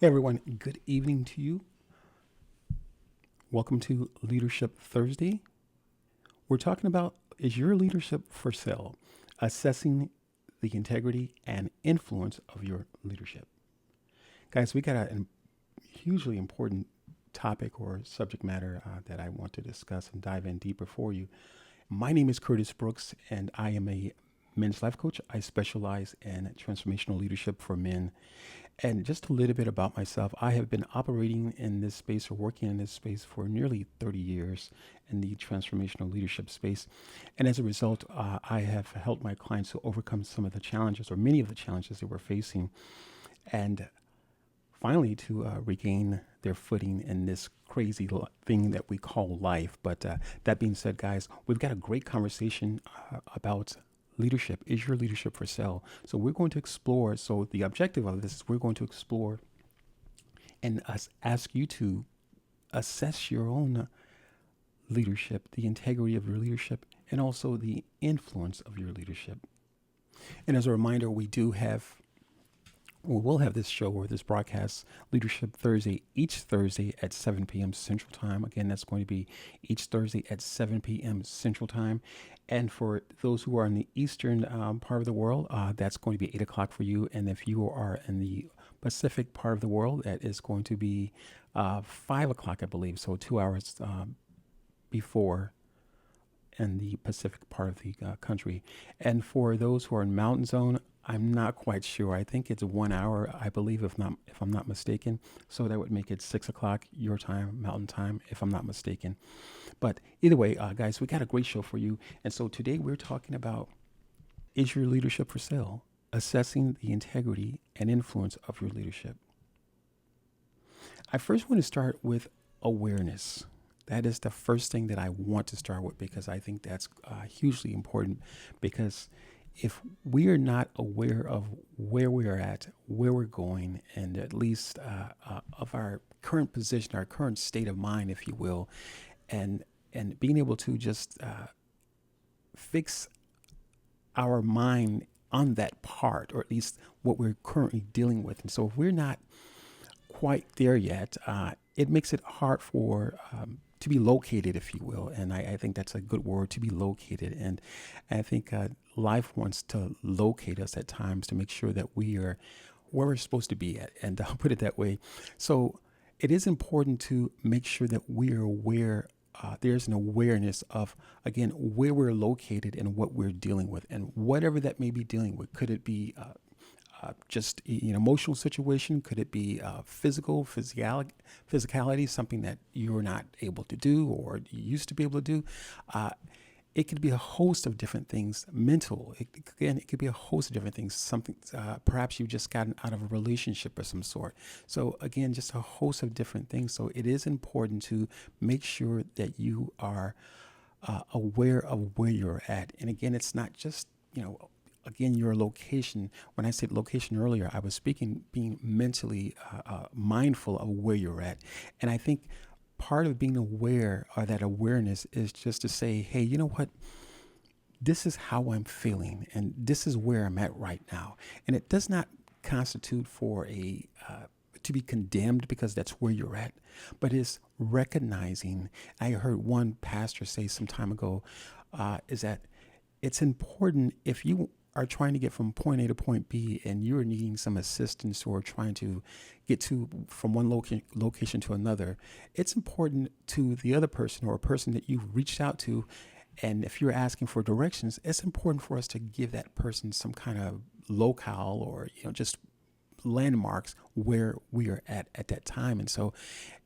Hey everyone, good evening to you. Welcome to Leadership Thursday. We're talking about is your leadership for sale? Assessing the integrity and influence of your leadership. Guys, we got a hugely important topic or subject matter that I want to discuss and dive in deeper for you. My name is Curtis Brooks, and I am a men's life coach. I specialize in transformational leadership for men. And just a little bit about myself, I have been operating in this space or working in this space for nearly 30 years in the transformational leadership space. And as a result, I have helped my clients to overcome some of the challenges or many of the challenges they were facing. And finally to regain their footing in this crazy thing that we call life. But that being said, guys, we've got a great conversation about leadership. Is your leadership for sale? So we're going to explore. So the objective of this is we're going to explore and ask you to assess your own leadership, the integrity of your leadership, and also the influence of your leadership. And as a reminder, we will have this show or this broadcast, Leadership Thursday, each Thursday at 7 p.m. Central Time. Again, that's going to be each Thursday at 7 p.m. Central Time. And for those who are in the eastern part of the world, that's going to be 8 o'clock for you. And if you are in the Pacific part of the world, that is going to be 5 o'clock, I believe. So 2 hours before in the Pacific part of the country. And for those who are in Mountain Zone, I'm not quite sure. I think it's 1 hour, I believe, if I'm not mistaken. So that would make it 6 o'clock your time, Mountain Time, if I'm not mistaken. But either way, guys, we got a great show for you. And so today we're talking about is your leadership for sale? Assessing the integrity and influence of your leadership. I first want to start with awareness. That is the first thing that I want to start with because I think that's hugely important. Because if we are not aware of where we are at, where we're going, and at least of our current position, our current state of mind, if you will, and being able to just fix our mind on that part, or at least what we're currently dealing with. And so if we're not quite there yet, it makes it hard for to be located, if you will. And I think that's a good word, to be located. And I think life wants to locate us at times to make sure that we are where we're supposed to be at. And I'll put it that way. So it is important to make sure that we are aware. There's an awareness of, again, where we're located and what we're dealing with. And whatever that may be dealing with, could it be just an emotional situation? Could it be physicality, something that you're not able to do or you used to be able to do? It could be a host of different things. Mental, it could be a host of different things. Something, perhaps you've just gotten out of a relationship of some sort. So again, just a host of different things. So it is important to make sure that you are aware of where you're at. And again, it's not just, again, your location. When I said location earlier, I was speaking being mentally mindful of where you're at. And I think part of being aware or that awareness is just to say, hey, you know what? This is how I'm feeling and this is where I'm at right now. And it does not constitute for to be condemned because that's where you're at, but it's recognizing. I heard one pastor say some time ago, is that it's important if you are trying to get from point A to point B and you're needing some assistance or trying to get to from one location to another, it's important to the other person or a person that you've reached out to. And if you're asking for directions, it's important for us to give that person some kind of locale or, just landmarks where we are at that time. And so,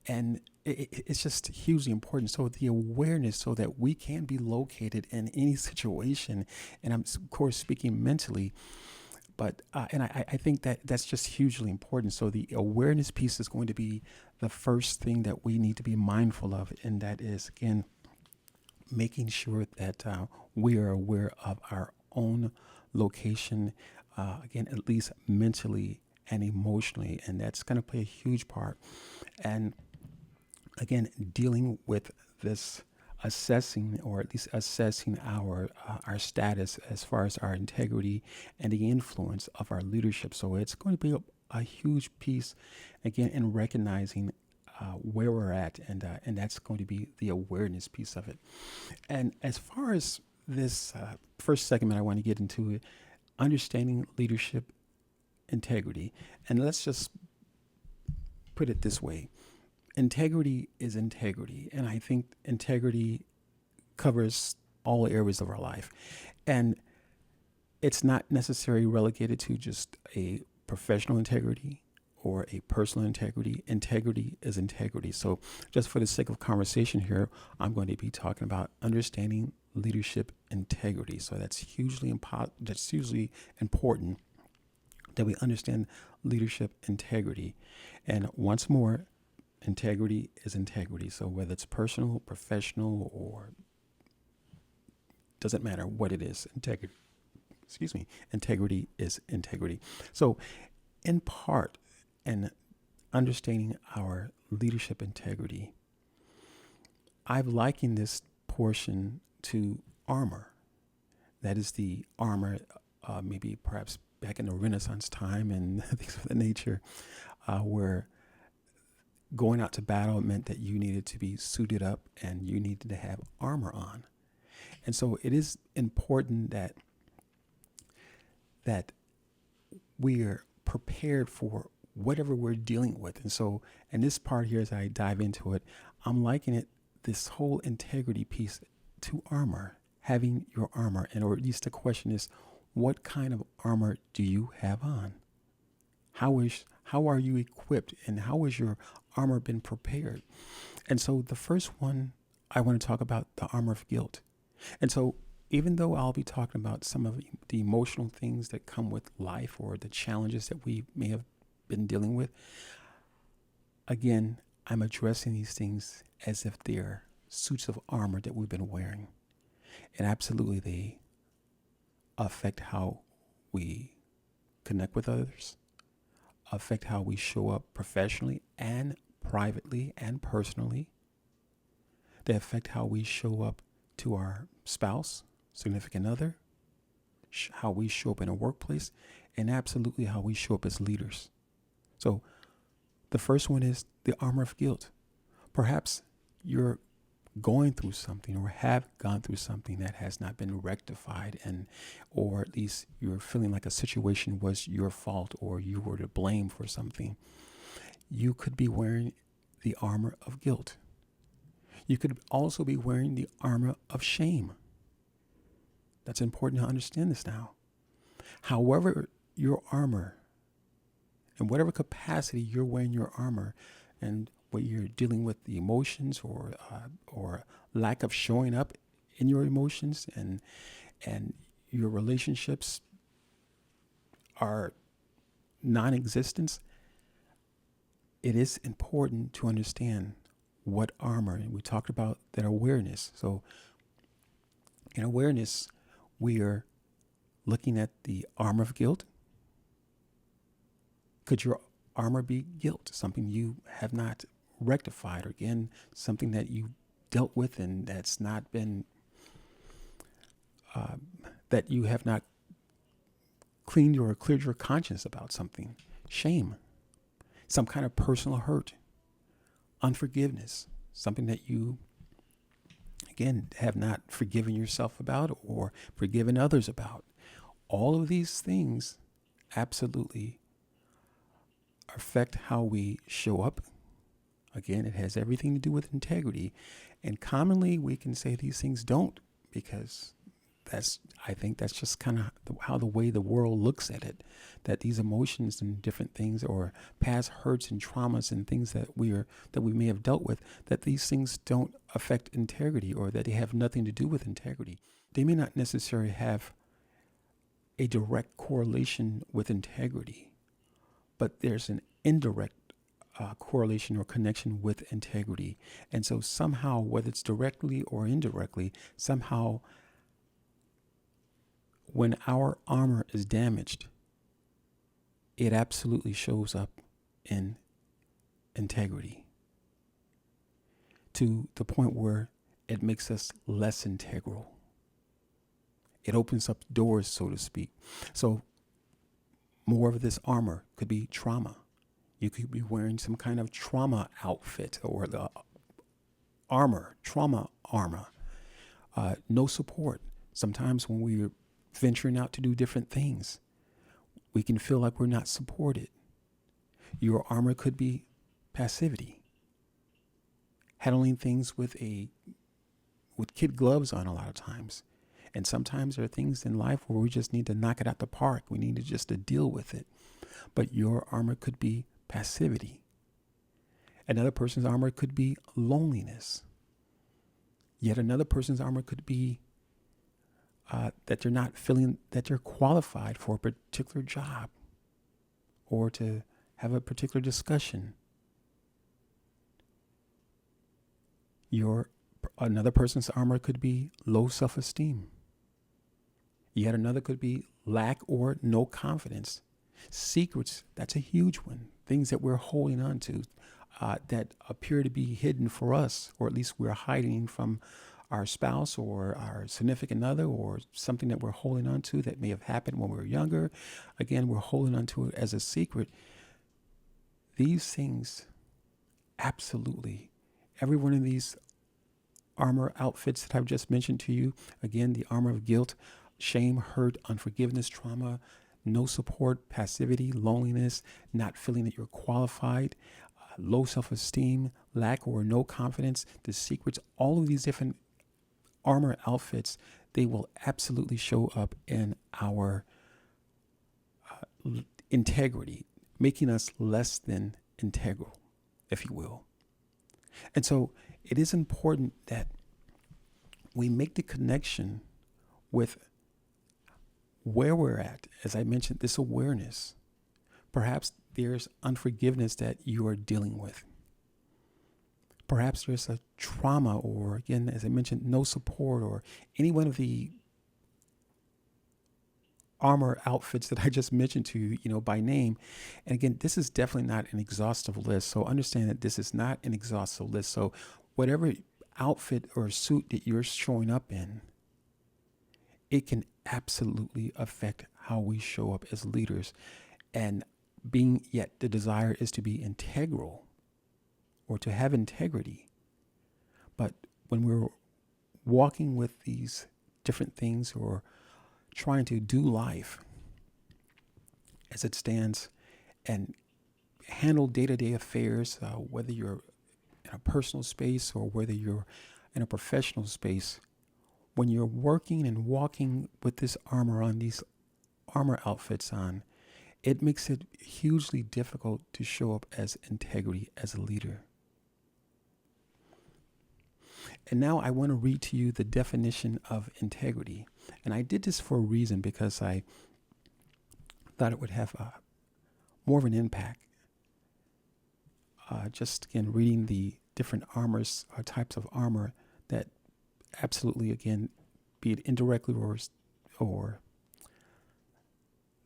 and it's just hugely important. So the awareness so that we can be located in any situation. And I'm of course speaking mentally, but and I think that that's just hugely important. So the awareness piece is going to be the first thing that we need to be mindful of. And that is, again, making sure that we are aware of our own location, again, at least mentally and emotionally. And that's going to play a huge part. And again, dealing with this assessing, or at least assessing our status as far as our integrity and the influence of our leadership. So it's going to be a huge piece, again, in recognizing where we're at, and that's going to be the awareness piece of it. And as far as this first segment, I want to get into it, understanding leadership integrity, and let's just put it this way: integrity is integrity, and I think integrity covers all areas of our life, and it's not necessarily relegated to just a professional integrity or a personal integrity. Integrity is integrity. So, just for the sake of conversation here, I'm going to be talking about understanding leadership integrity. So that's hugely important that we understand leadership integrity. And once more, integrity is integrity. So whether it's personal, professional, or doesn't matter what it is, integrity is integrity. So in part, and understanding our leadership integrity, I've likened this portion to armor. That is the armor, maybe perhaps back in the Renaissance time and things of that nature, where going out to battle meant that you needed to be suited up and you needed to have armor on. And so it is important that we are prepared for whatever we're dealing with. And so, and this part here, as I dive into it, I'm likening it, this whole integrity piece, to armor, having your armor. And or at least the question is, what kind of armor do you have on? How are you equipped, and how has your armor been prepared? And so the first one, I want to talk about the armor of guilt. And so even though I'll be talking about some of the emotional things that come with life or the challenges that we may have been dealing with, again, I'm addressing these things as if they're suits of armor that we've been wearing. And absolutely they affect how we connect with others, affect how we show up professionally and privately and personally. They affect how we show up to our spouse, significant other, how we show up in a workplace, and absolutely how we show up as leaders. So the first one is the armor of guilt. Perhaps you're going through something or have gone through something that has not been rectified, and or at least you're feeling like a situation was your fault or you were to blame for something. You could be wearing the armor of guilt. You could also be wearing the armor of shame. That's important to understand this now. However, your armor, in whatever capacity you're wearing your armor, and what you're dealing with, the emotions or lack of showing up in your emotions, and your relationships are non-existence, it is important to understand what armor, and we talked about that awareness. So in awareness, we are looking at the armor of guilt. Could your armor be guilt, something you have not rectified, or again, something that you dealt with and that's not been, that you have not cleaned or cleared your conscience about something? Shame, some kind of personal hurt, unforgiveness, something that you, again, have not forgiven yourself about or forgiven others about. All of these things absolutely affect how we show up. Again, it has everything to do with integrity. And commonly we can say these things don't, because I think that's just kind of how the way the world looks at it, that these emotions and different things, or past hurts and traumas and things that we may have dealt with, that these things don't affect integrity, or that they have nothing to do with integrity. They may not necessarily have a direct correlation with integrity, but there's an indirect correlation or connection with integrity. And so somehow, whether it's directly or indirectly, somehow when our armor is damaged, it absolutely shows up in integrity, to the point where it makes us less integral. It opens up doors, so to speak. So more of this armor could be trauma. You could be wearing some kind of trauma outfit or the trauma armor. No support. Sometimes when we're venturing out to do different things, we can feel like we're not supported. Your armor could be passivity, handling things with kid gloves on a lot of times. And sometimes there are things in life where we just need to knock it out the park. We need to just to deal with it. But your armor could be passivity. Another person's armor could be loneliness. Yet another person's armor could be that they're not feeling that they're qualified for a particular job or to have a particular discussion. Another person's armor could be low self-esteem. Yet another could be lack or no confidence. Secrets, that's a huge one. Things that we're holding on to that appear to be hidden for us, or at least we're hiding from our spouse or our significant other, or something that we're holding on to that may have happened when we were younger. Again, we're holding on to it as a secret. These things, absolutely, every one of these armor outfits that I've just mentioned to you, again, the armor of guilt, shame, hurt, unforgiveness, trauma, no support, passivity, loneliness, not feeling that you're qualified, low self-esteem, lack or no confidence, the secrets, all of these different armor outfits, they will absolutely show up in our integrity, making us less than integral, if you will. And so it is important that we make the connection with where we're at. As I mentioned, this awareness. Perhaps there's unforgiveness that you are dealing with. Perhaps there's a trauma, or again, as I mentioned, no support, or any one of the armor outfits that I just mentioned to you, by name. And again, this is definitely not an exhaustive list. So understand that this is not an exhaustive list. So whatever outfit or suit that you're showing up in, it can absolutely affect how we show up as leaders. And yet the desire is to be integral or to have integrity. But when we're walking with these different things or trying to do life as it stands and handle day-to-day affairs, whether you're in a personal space or whether you're in a professional space, when you're working and walking with this armor on, these armor outfits on, it makes it hugely difficult to show up as integrity as a leader. And now I want to read to you the definition of integrity. And I did this for a reason, because I thought it would have more of an impact. Just again, reading the different armors or types of armor that absolutely, again, be it indirectly or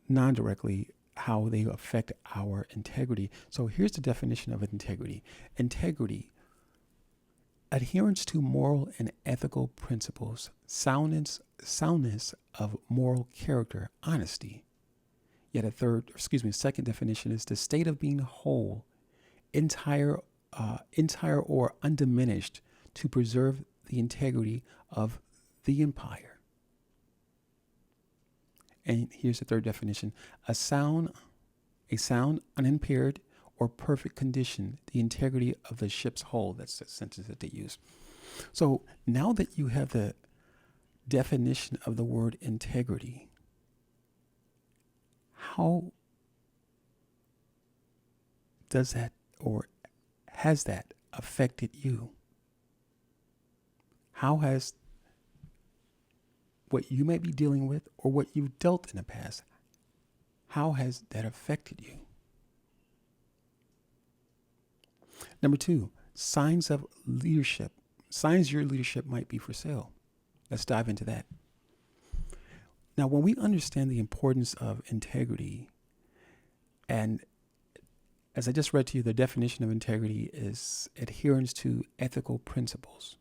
non-directly, how they affect our integrity. So here's the definition of integrity. Integrity: adherence to moral and ethical principles, soundness of moral character, honesty. Yet second definition is the state of being whole, entire or undiminished, to preserve the integrity of the empire. And here's the third definition: a sound, unimpaired, or perfect condition, the integrity of the ship's hull. That's the sentence that they use. So now that you have the definition of the word integrity, how does that, or has that, affected you? How has what you might be dealing with or what you've dealt in the past, how has that affected you? Number 2, signs of leadership. Signs your leadership might be for sale. Let's dive into that. Now, when we understand the importance of integrity, and as I just read to you, the definition of integrity is adherence to ethical principles.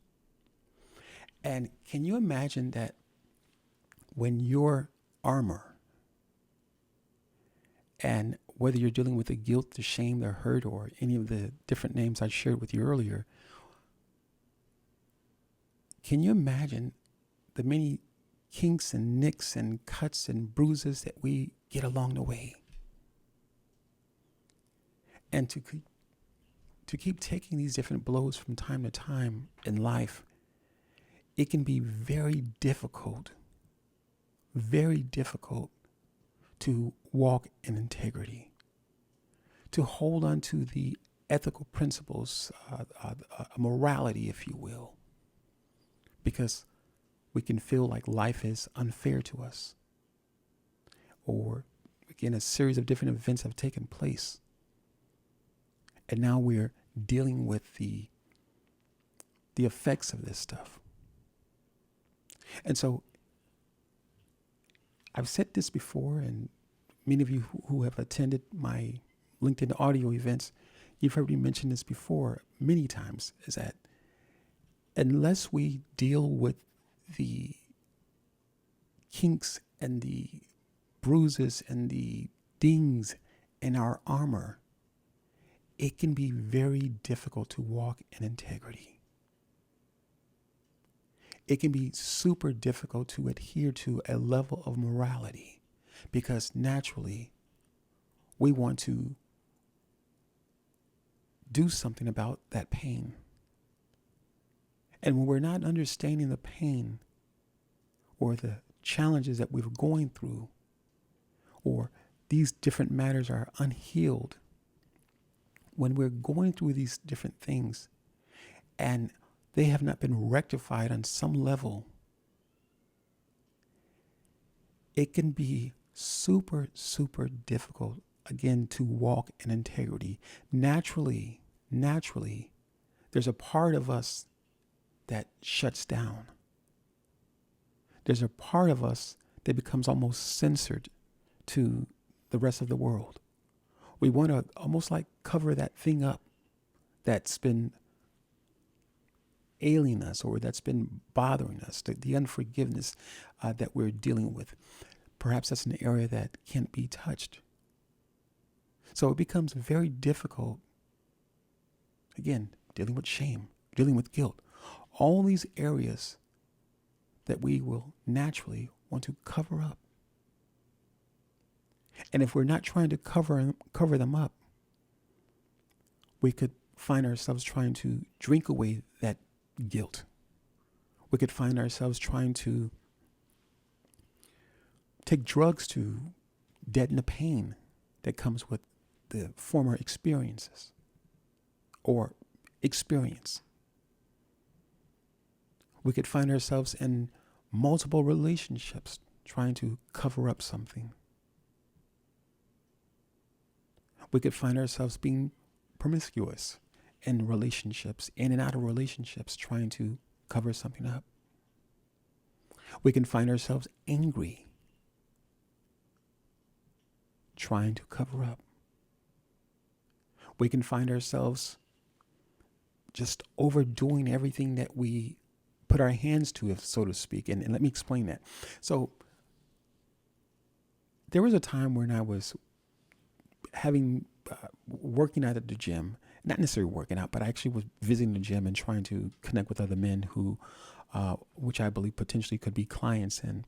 And can you imagine that when your armor, and whether you're dealing with the guilt, the shame, the hurt, or any of the different names I shared with you earlier, can you imagine the many kinks and nicks and cuts and bruises that we get along the way? And to keep taking these different blows from time to time in life, it can be very difficult to walk in integrity, to hold on to the ethical principles, morality, if you will, because we can feel like life is unfair to us. Or, again, a series of different events have taken place. And now we're dealing with the effects of this stuff. And so I've said this before, and many of you who have attended my LinkedIn audio events, you've heard me mention this before many times, is that unless we deal with the kinks and the bruises and the dings in our armor, it can be very difficult to walk in integrity. It can be super difficult to adhere to a level of morality, because naturally we want to do something about that pain. And when we're not understanding the pain or the challenges that we're going through, or these different matters are unhealed, when we're going through these different things and they have not been rectified on some level, it can be super, super difficult, again, to walk in integrity. Naturally, there's a part of us that shuts down. There's a part of us that becomes almost censored to the rest of the world. We want to almost like cover that thing up that's been ailing us, or that's been bothering us, the unforgiveness that we're dealing with. Perhaps that's an area that can't be touched. So it becomes very difficult, again, dealing with shame, dealing with guilt, all these areas that we will naturally want to cover up. And if we're not trying to cover them up, we could find ourselves trying to drink away that guilt. We could find ourselves trying to take drugs to deaden the pain that comes with the former experiences or experience. We could find ourselves in multiple relationships trying to cover up something. We could find ourselves being promiscuous in relationships, in and out of relationships, trying to cover something up. We can find ourselves angry, trying to cover up. We can find ourselves just overdoing everything that we put our hands to, if so to speak. And let me explain that. So there was a time when I was working out at the gym, not necessarily working out, but I actually was visiting the gym and trying to connect with other men who, which I believe potentially could be clients. And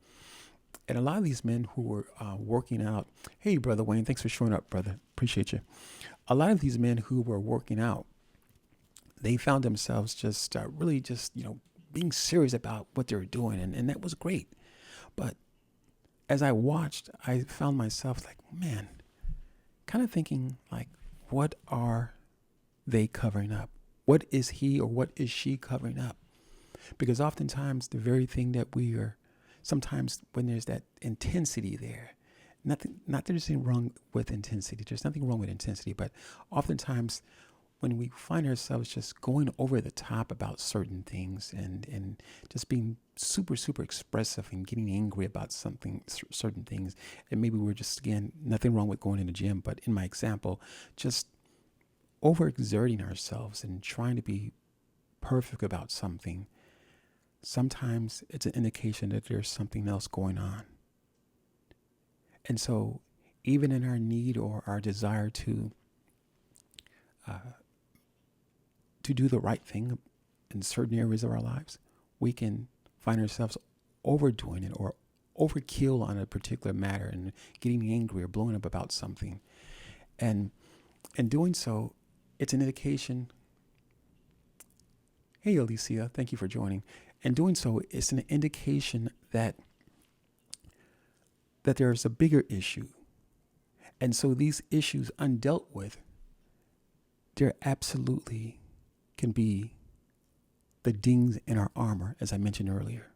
a lot of these men who were working out, hey, Brother Wayne, thanks for showing up, brother. Appreciate you. A lot of these men who were working out, they found themselves just really just, being serious about what they were doing. And that was great. But as I watched, I found myself like, man, kind of thinking like, what are they covering up? What is he or what is she covering up? Because oftentimes the very thing that we are, sometimes when there's that intensity there, not that there's anything wrong with intensity. There's nothing wrong with intensity, but oftentimes when we find ourselves just going over the top about certain things and just being super, super expressive and getting angry about certain things, and maybe we're just, again, nothing wrong with going in the gym, but in my example, just overexerting ourselves and trying to be perfect about something, sometimes it's an indication that there's something else going on. And so, even in our need or our desire uh, to do the right thing in certain areas of our lives, we can find ourselves overdoing it or overkill on a particular matter and getting angry or blowing up about something. And in doing so, it's an indication. Hey, Alicia, thank you for joining. And doing so, it's an indication that there's a bigger issue. And so these issues undealt with, there absolutely can be the dings in our armor, as I mentioned earlier.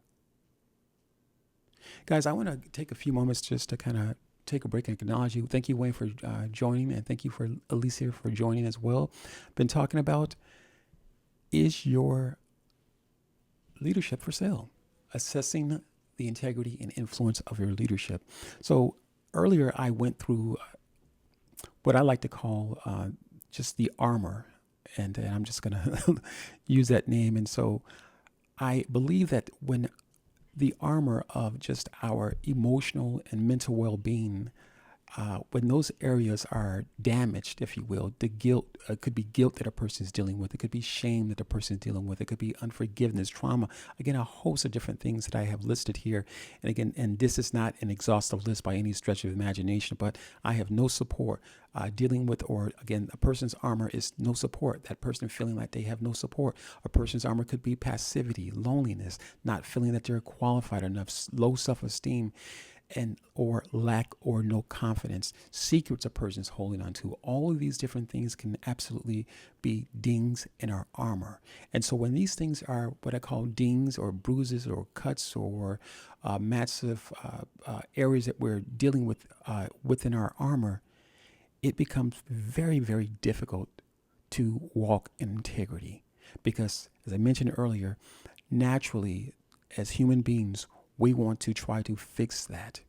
Guys, I want to take a few moments just to kind of take a break and acknowledge you. Thank you, Wayne, for joining, and thank you for Alicia for joining as well. Been talking about, is your leadership for sale? Assessing the integrity and influence of your leadership. So earlier I went through what I like to call just the armor, and I'm just going to use that name. And so I believe that when the armor of just our emotional and mental well-being, when those areas are damaged, if you will, the guilt could be guilt that a person is dealing with. It could be shame that a person is dealing with. It could be unforgiveness, trauma. Again, a host of different things that I have listed here. And again, and this is not an exhaustive list by any stretch of imagination, but I have no support dealing with, or again, a person's armor is no support. That person feeling like they have no support. A person's armor could be passivity, loneliness, not feeling that they're qualified enough, low self-esteem, and or lack or no confidence, secrets a person's holding on to. All of these different things can absolutely be dings in our armor. And so when these things are what I call dings or bruises or cuts or massive areas that we're dealing with within our armor, it becomes very, very difficult to walk in integrity. Because as I mentioned earlier, naturally, as human beings, we want to try to fix that.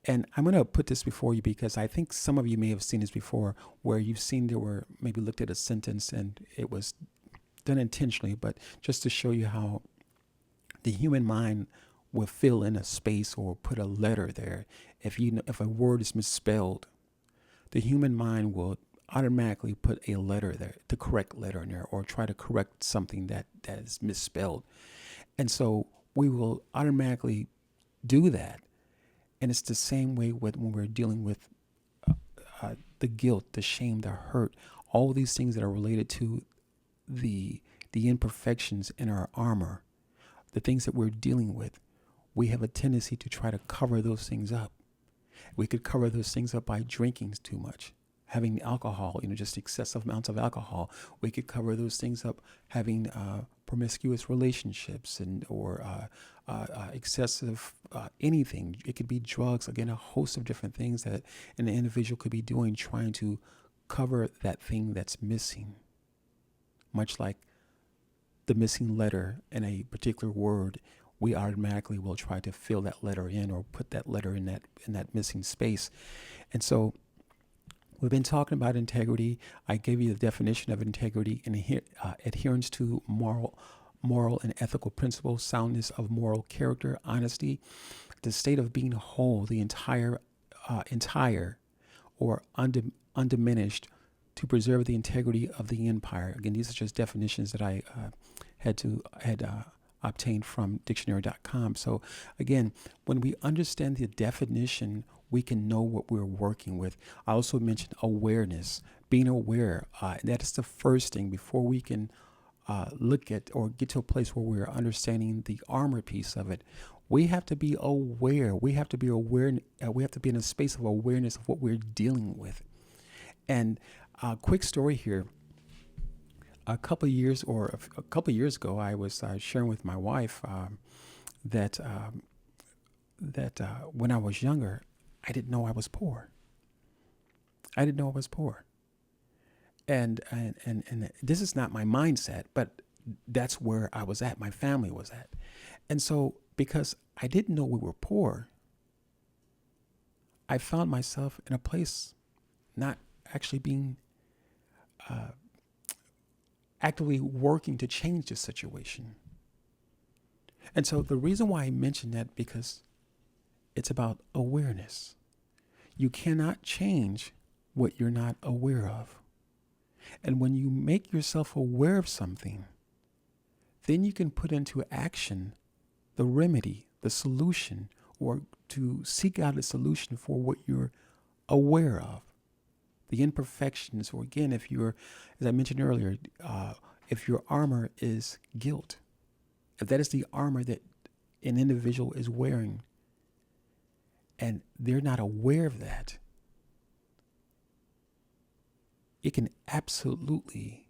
And I'm going to put this before you because I think some of you may have seen this before, where you've seen there were maybe looked at a sentence and it was done intentionally, but just to show you how the human mind will fill in a space or put a letter there. If a word is misspelled, the human mind will automatically put a letter there, the correct letter in there, or try to correct something that is misspelled. And so we will automatically do that. And it's the same way when we're dealing with the guilt, the shame, the hurt, all these things that are related to the imperfections in our armor, the things that we're dealing with. We have a tendency to try to cover those things up. We could cover those things up by drinking too much, having alcohol, just excessive amounts of alcohol. We could cover those things up having promiscuous relationships or excessive anything. It could be drugs. Again, a host of different things that an individual could be doing, trying to cover that thing that's missing. Much like the missing letter in a particular word, we automatically will try to fill that letter in or put that letter in that missing space. And so we've been talking about integrity. I gave you the definition of integrity and adherence to moral and ethical principles, soundness of moral character, honesty, the state of being whole, the entire or undiminished, to preserve the integrity of the empire. Again, these are just definitions that I had obtained from dictionary.com. So again, when we understand the definition, we can know what we're working with. I also mentioned awareness, being aware. That is the first thing before we can look at or get to a place where we're understanding the armor piece of it. We have to be aware. We have to be aware. We have to be in a space of awareness of what we're dealing with. And a quick story here. A couple of years ago, I was sharing with my wife that when I was younger, I didn't know I was poor. I didn't know I was poor. And this is not my mindset, but that's where I was at. My family was at. And so because I didn't know we were poor, I found myself in a place not actually being actively working to change the situation. And so the reason why I mentioned that, because it's about awareness. You cannot change what you're not aware of. And when you make yourself aware of something, then you can put into action the remedy, the solution, or to seek out a solution for what you're aware of. The imperfections, or again, if you're, as I mentioned earlier, if your armor is guilt, if that is the armor that an individual is wearing, and they're not aware of that, it can absolutely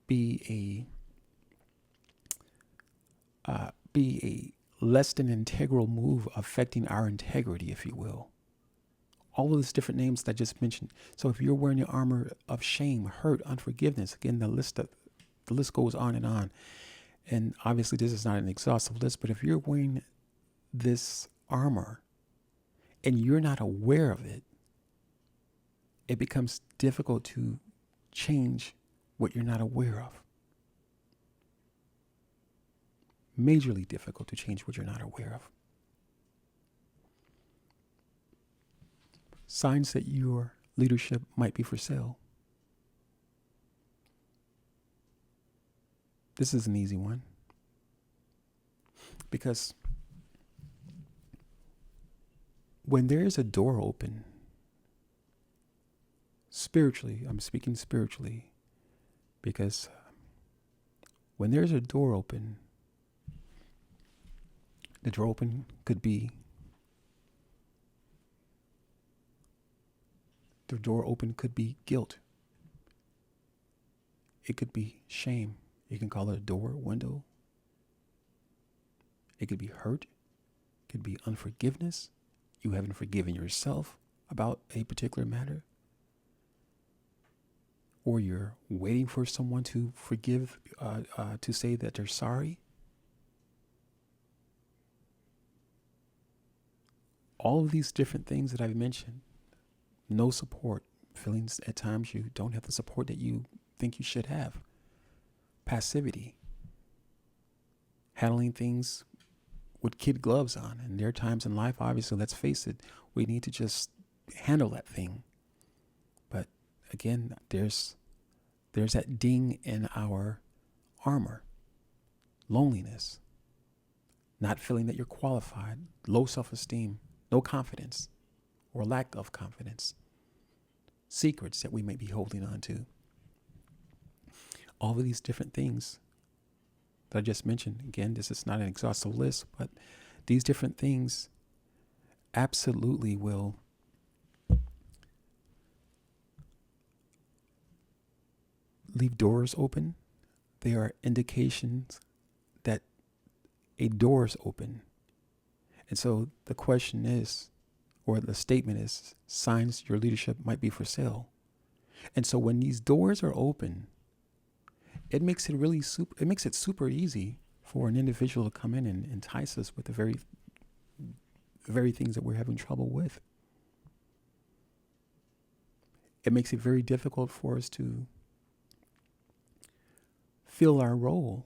be a less than integral move affecting our integrity, if you will. All of those different names that I just mentioned. So if you're wearing the armor of shame, hurt, unforgiveness, again, the list goes on and on. And obviously this is not an exhaustive list, but if you're wearing this armor and you're not aware of it, it becomes difficult to change what you're not aware of. Majorly difficult to change what you're not aware of. Signs that your leadership might be for sale. This is an easy one, because when there is a door open, spiritually, I'm speaking spiritually, because when there's a door open, the door open could be guilt. It could be shame. You can call it a door, window. It could be hurt. It could be unforgiveness. You haven't forgiven yourself about a particular matter. Or you're waiting for someone to forgive, to say that they're sorry. All of these different things that I've mentioned. No support. Feelings at times you don't have the support that you think you should have. Passivity. Handling things with kid gloves on. And there are times in life, obviously, let's face it, we need to just handle that thing. But again, there's that ding in our armor. Loneliness. Not feeling that you're qualified. Low self-esteem. No confidence or lack of confidence. Secrets that we may be holding on to. All of these different things that I just mentioned. Again, this is not an exhaustive list, but these different things absolutely will leave doors open. They are indications that a door is open. And so the question is, or the statement is, signs your leadership might be for sale. And so when these doors are open, it makes it super easy for an individual to come in and entice us with the very things that we're having trouble with. It makes it very difficult for us to fill our role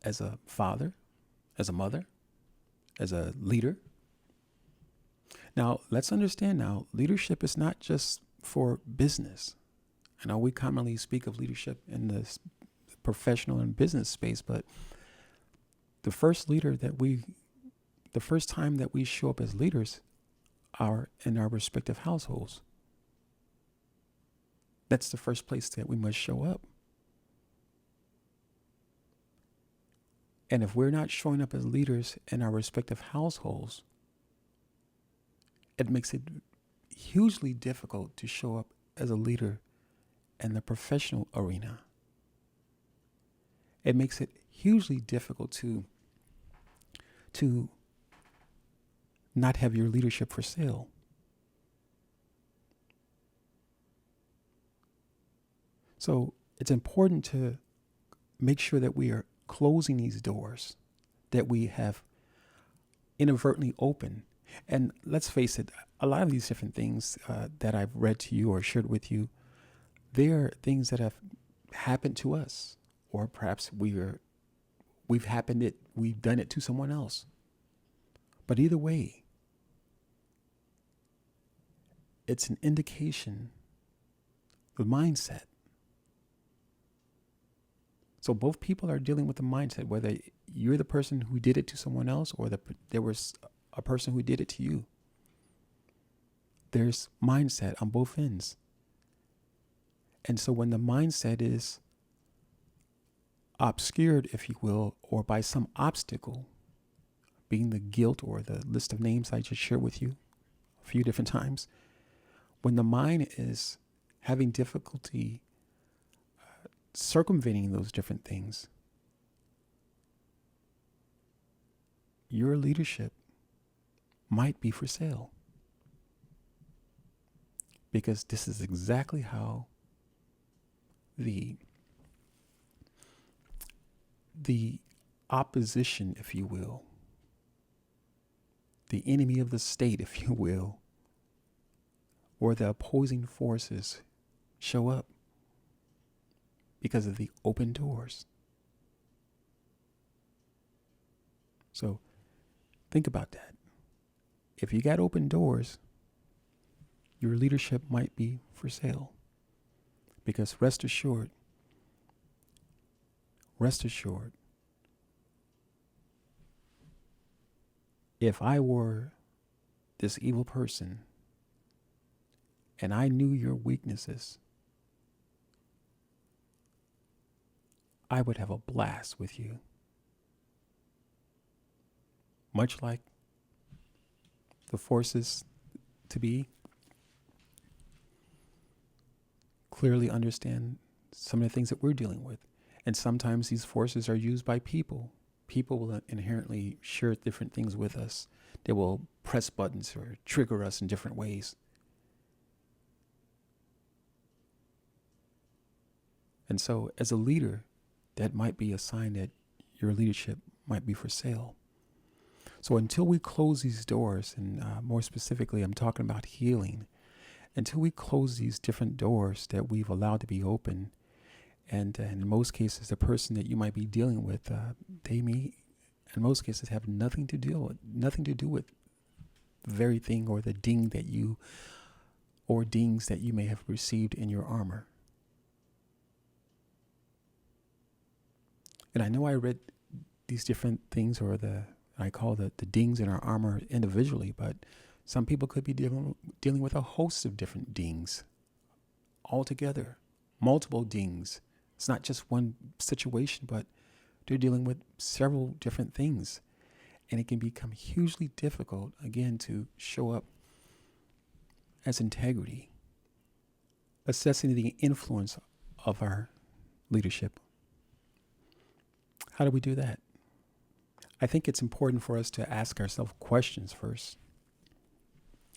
as a father, as a mother, as a leader. Now, let's understand now, leadership is not just for business. I know we commonly speak of leadership in the professional and business space, but the first time that we show up as leaders are in our respective households. That's the first place that we must show up. And if we're not showing up as leaders in our respective households, it makes it hugely difficult to show up as a leader in the professional arena. It makes it hugely difficult to not have your leadership for sale. So it's important to make sure that we are closing these doors that we have inadvertently opened. And let's face it, a lot of these different things that I've read to you or shared with you, they're things that have happened to us, or perhaps we we've done it to someone else. But either way, it's an indication of mindset. So both people are dealing with the mindset, whether you're the person who did it to someone else or there was a person who did it to you. There's mindset on both ends. And so when the mindset is obscured, if you will, or by some obstacle, being the guilt or the list of names I just shared with you a few different times, when the mind is having difficulty circumventing those different things, your leadership might be for sale. Because this is exactly how the opposition, if you will, the enemy of the state, if you will, or the opposing forces show up because of the open doors. So think about that. If you got open doors, your leadership might be for sale. Because rest assured, if I were this evil person and I knew your weaknesses, I would have a blast with you. Much like the forces to be clearly understand some of the things that we're dealing with. And sometimes these forces are used by people. People will inherently share different things with us. They will press buttons or trigger us in different ways. And so as a leader, that might be a sign that your leadership might be for sale. So until we close these doors, and more specifically, I'm talking about healing, until we close these different doors that we've allowed to be open, and in most cases, the person that you might be dealing with, they may, in most cases, have nothing to do with the very thing or the ding that you, or dings that you may have received in your armor. And I know I read these different things, or I call the dings in our armor individually, but some people could be dealing with a host of different dings altogether, multiple dings. It's not just one situation, but they're dealing with several different things. And it can become hugely difficult, again, to show up as integrity, assessing the influence of our leadership. How do we do that? I think it's important for us to ask ourselves questions first.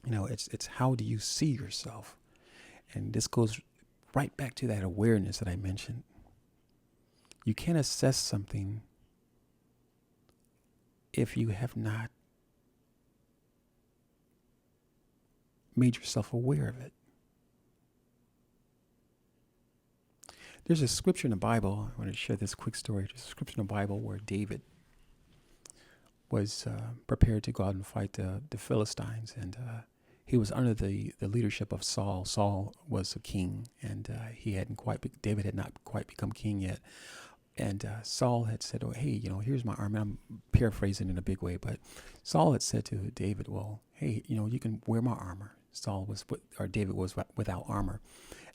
It's how do you see yourself? And this goes right back to that awareness that I mentioned. You can't assess something if you have not made yourself aware of it. There's a scripture in the Bible. I want to share this quick story. There's a scripture in the Bible where David was prepared to go out and fight the Philistines, and he was under the leadership of Saul. Saul was a king, and David had not quite become king yet. And Saul had said, "Oh, hey, here's my armor." I'm paraphrasing in a big way, but Saul had said to David, "Well, hey, you can wear my armor." David was without armor,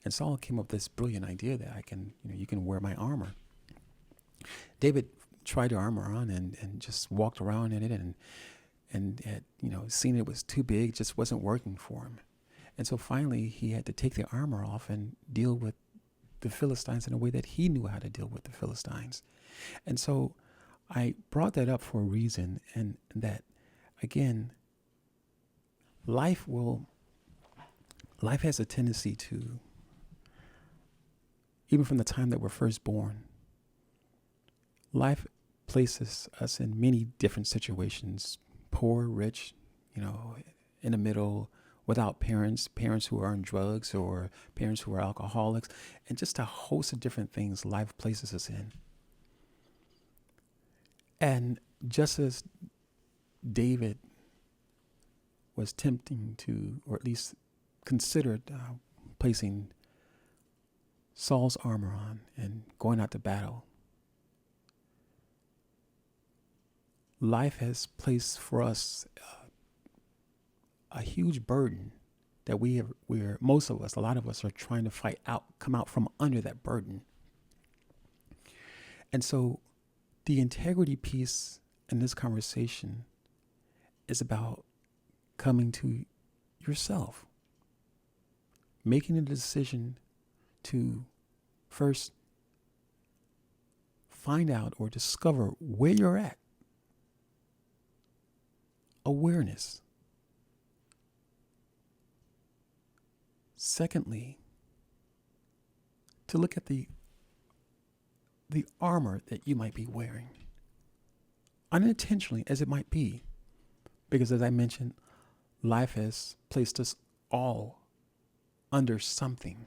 and Saul came up with this brilliant idea that you can wear my armor. David tried the armor on and just walked around in it, and had, seen it was too big, just wasn't working for him. And so finally he had to take the armor off and deal with the Philistines in a way that he knew how to deal with the Philistines. And so I brought that up for a reason, and that, again, life has a tendency to, even from the time that we're first born, life places us in many different situations, poor, rich, in the middle, without parents who are on drugs, or parents who are alcoholics, and just a host of different things life places us in. And just as David was tempting to, or at least considered placing Saul's armor on and going out to battle, life has placed for us a huge burden that most of us, a lot of us are trying to fight out, come out from under that burden. And so the integrity piece in this conversation is about coming to yourself, making a decision to first find out or discover where you're at. Awareness. Secondly, to look at the armor that you might be wearing, unintentionally as it might be, because as I mentioned, life has placed us all under something.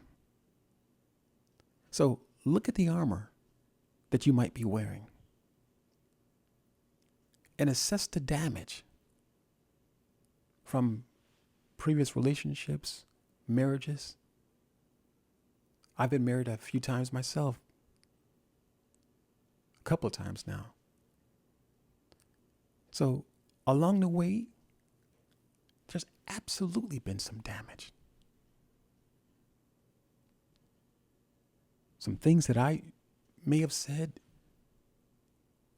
So look at the armor that you might be wearing and assess the damage from previous relationships, marriages. I've been married a few times myself, a couple of times now. So along the way, there's absolutely been some damage. Some things that I may have said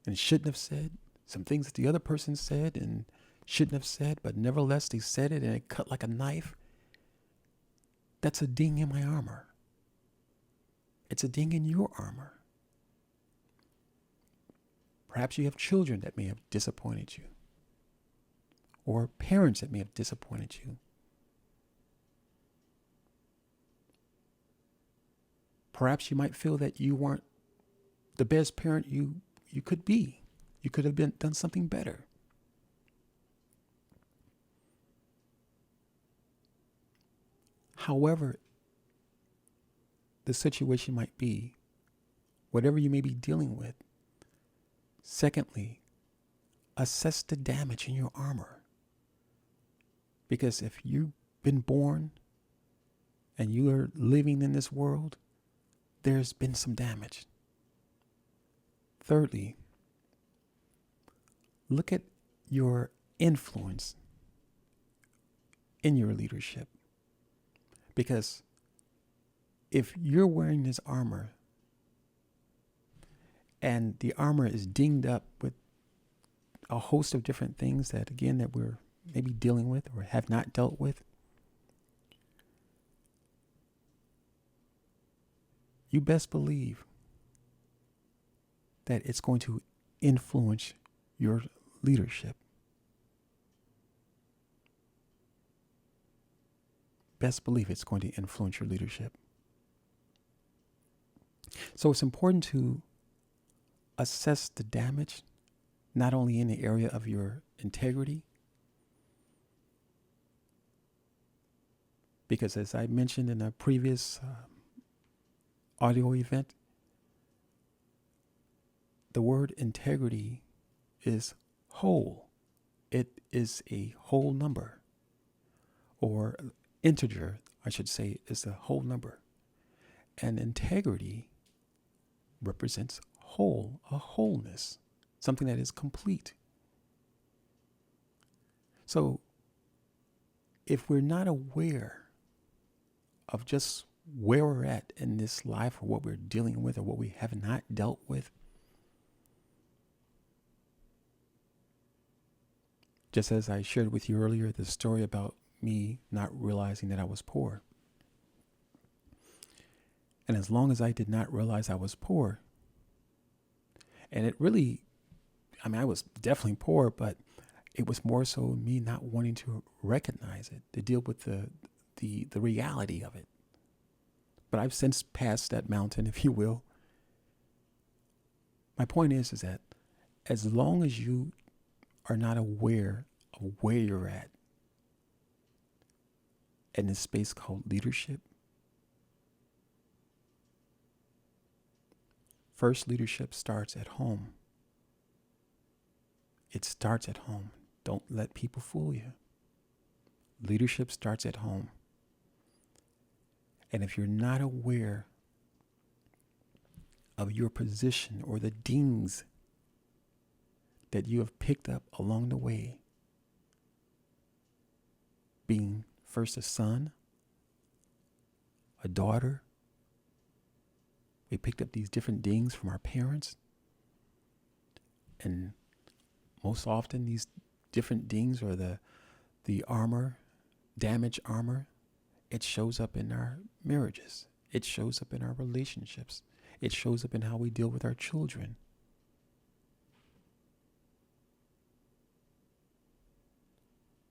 and shouldn't have said. Some things that the other person said and shouldn't have said, but nevertheless they said it and it cut like a knife. That's a ding in my armor. It's a ding in your armor. Perhaps you have children that may have disappointed you, or parents that may have disappointed you. Perhaps you might feel that you weren't the best parent you could be. You could have done something better. However the situation might be, whatever you may be dealing with, secondly, assess the damage in your armor. Because if you've been born and you are living in this world, there's been some damage. Thirdly, look at your influence in your leadership. Because if you're wearing this armor and the armor is dinged up with a host of different things that, again, that we're maybe dealing with or have not dealt with, you best believe that it's going to influence your leadership. Best believe it's going to influence your leadership. So it's important to assess the damage, not only in the area of your integrity, because as I mentioned in a previous audio event, the word integrity is whole. It is a whole number, or integer, I should say, is a whole number. And integrity represents whole, a wholeness, something that is complete. So if we're not aware of just where we're at in this life, or what we're dealing with, or what we have not dealt with, just as I shared with you earlier, the story about me not realizing that I was poor. And as long as I did not realize I was poor, and it really, I was definitely poor, but it was more so me not wanting to recognize it, to deal with the reality of it. But I've since passed that mountain, if you will. My point is that as long as you are not aware of where you're at in this space called leadership, first leadership starts at home. It starts at home. Don't let people fool you. Leadership starts at home. And if you're not aware of your position or the dings that you have picked up along the way, being first a son, a daughter, we picked up these different dings from our parents. And most often these different dings or the armor, damaged armor, it shows up in our marriages. It shows up in our relationships. It shows up in how we deal with our children.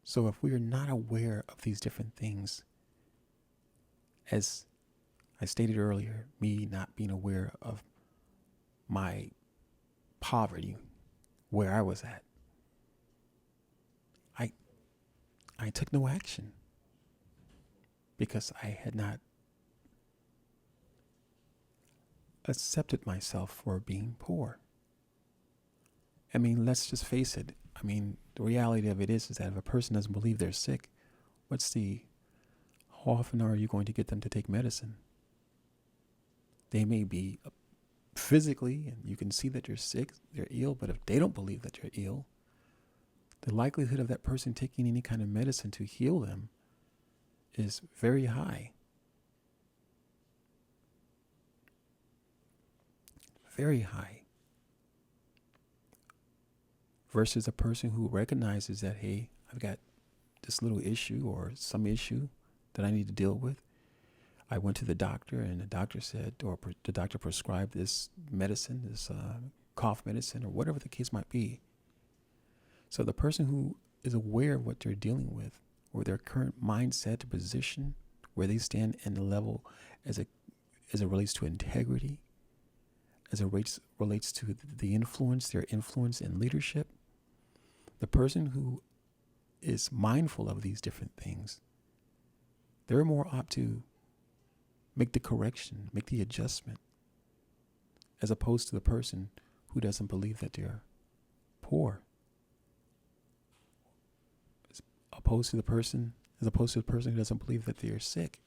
So if we are not aware of these different things, as I stated earlier, me not being aware of my poverty, where I was at, I took no action because I had not accepted myself for being poor. I mean, let's just face it. I mean, the reality of it is that if a person doesn't believe they're sick, how often are you going to get them to take medicine? They may be physically, and you can see that you're sick, they're ill, but if they don't believe that you're ill, the likelihood of that person taking any kind of medicine to heal them is very high. Very high. Versus a person who recognizes that, hey, I've got this little issue or some issue that I need to deal with. I went to the doctor and the doctor said, or the doctor prescribed this medicine, this cough medicine or whatever the case might be. So the person who is aware of what they're dealing with or their current mindset, position, where they stand in the level as it relates to integrity, as it relates to the influence, their influence in leadership, the person who is mindful of these different things, they're more apt to make the correction, make the adjustment, as opposed to the person who doesn't believe that they're poor. As opposed to the person who doesn't believe that they're sick,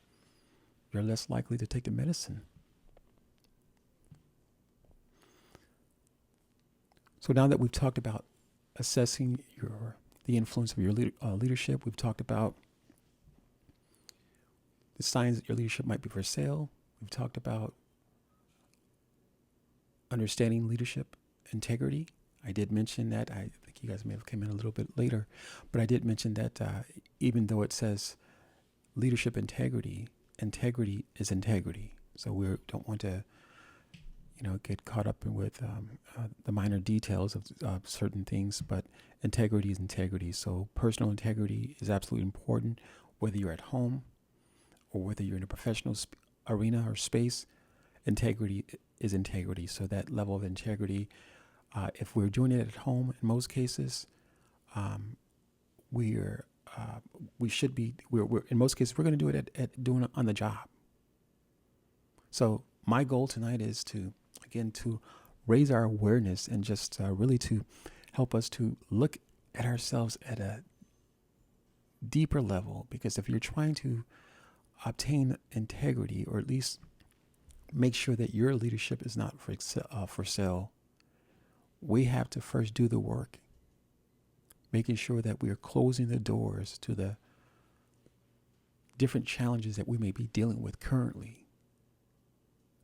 you're less likely to take the medicine. So now that we've talked about assessing the influence of your leadership, we've talked about the signs that your leadership might be for sale. We've talked about understanding leadership integrity. I did mention that. I think you guys may have come in a little bit later, but I did mention that even though it says leadership integrity, integrity is integrity. So we don't want to, get caught up with the minor details of certain things, but integrity is integrity. So personal integrity is absolutely important, whether you're at home or whether you're in a professional arena or space. Integrity is integrity. So that level of integrity, if we're doing it at home, in most cases, we're in most cases we're going to do it at doing it on the job. So my goal tonight is to raise our awareness and just really to help us to look at ourselves at a deeper level. Because if you're trying to obtain integrity, or at least make sure that your leadership is not for sale, we have to first do the work, making sure that we are closing the doors to the different challenges that we may be dealing with currently.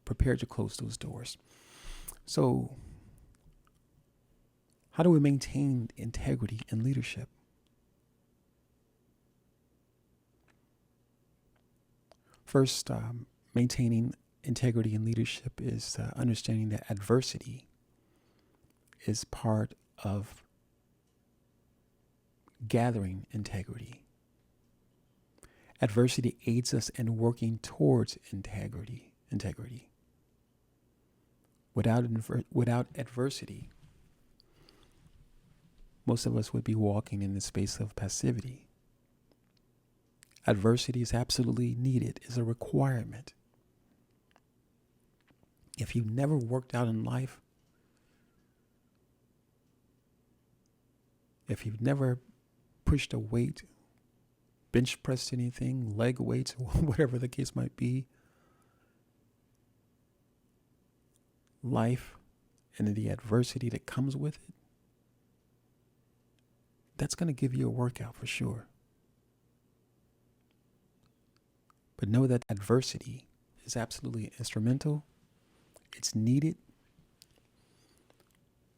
Prepared to close those doors. So, how do we maintain integrity in leadership? First, maintaining integrity in leadership is understanding that adversity is part of gathering integrity. Adversity aids us in working towards integrity. Without adversity, most of us would be walking in the space of passivity. Adversity is absolutely needed, is a requirement. If you've never worked out in life, If you've never pushed a weight, bench pressed anything, leg weights, whatever the case might be, life and the adversity that comes with it, that's going to give you a workout for sure. But know that adversity is absolutely instrumental. It's needed.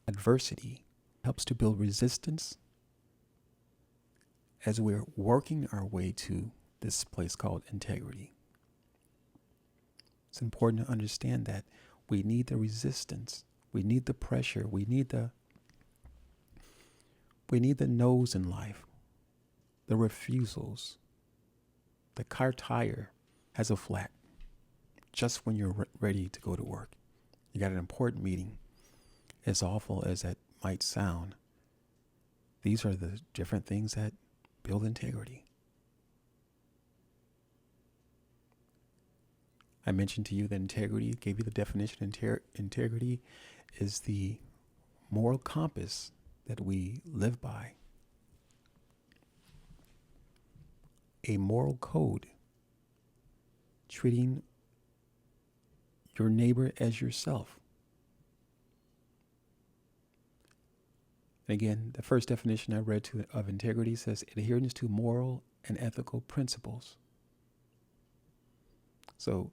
Adversity helps to build resistance as we're working our way to this place called integrity. It's important to understand that we need the resistance. We need the pressure. We need the no's in life, the refusals. The car tire has a flat just when you're ready to go to work. You got an important meeting. As awful as that might sound, these are the different things that build integrity. I mentioned to you that integrity, gave you the definition. Integrity is the moral compass that we live by. A moral code, treating your neighbor as yourself. And again, the first definition I read of integrity says adherence to moral and ethical principles. So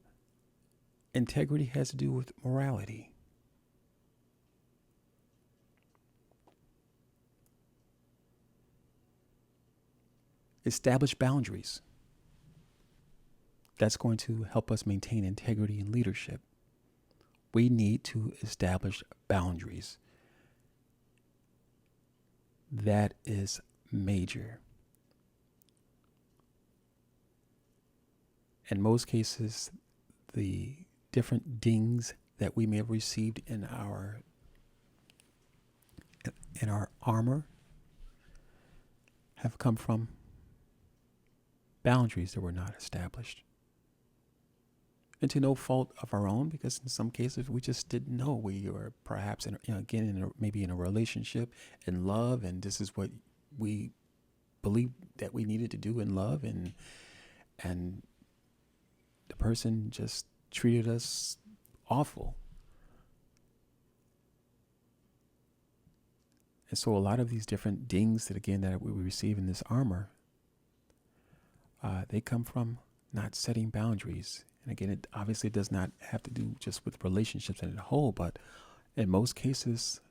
integrity has to do with morality. Establish boundaries. That's going to help us maintain integrity in leadership. We need to establish boundaries. That is major. In most cases, the different dings that we may have received in our armor have come from boundaries that were not established. And to no fault of our own, because in some cases we just didn't know. We were perhaps, maybe in a relationship, in love, and this is what we believed that we needed to do in love, and the person just treated us awful. And so a lot of these different dings that we receive in this armor, they come from not setting boundaries. And again, it obviously does not have to do just with relationships as a whole, but in most cases,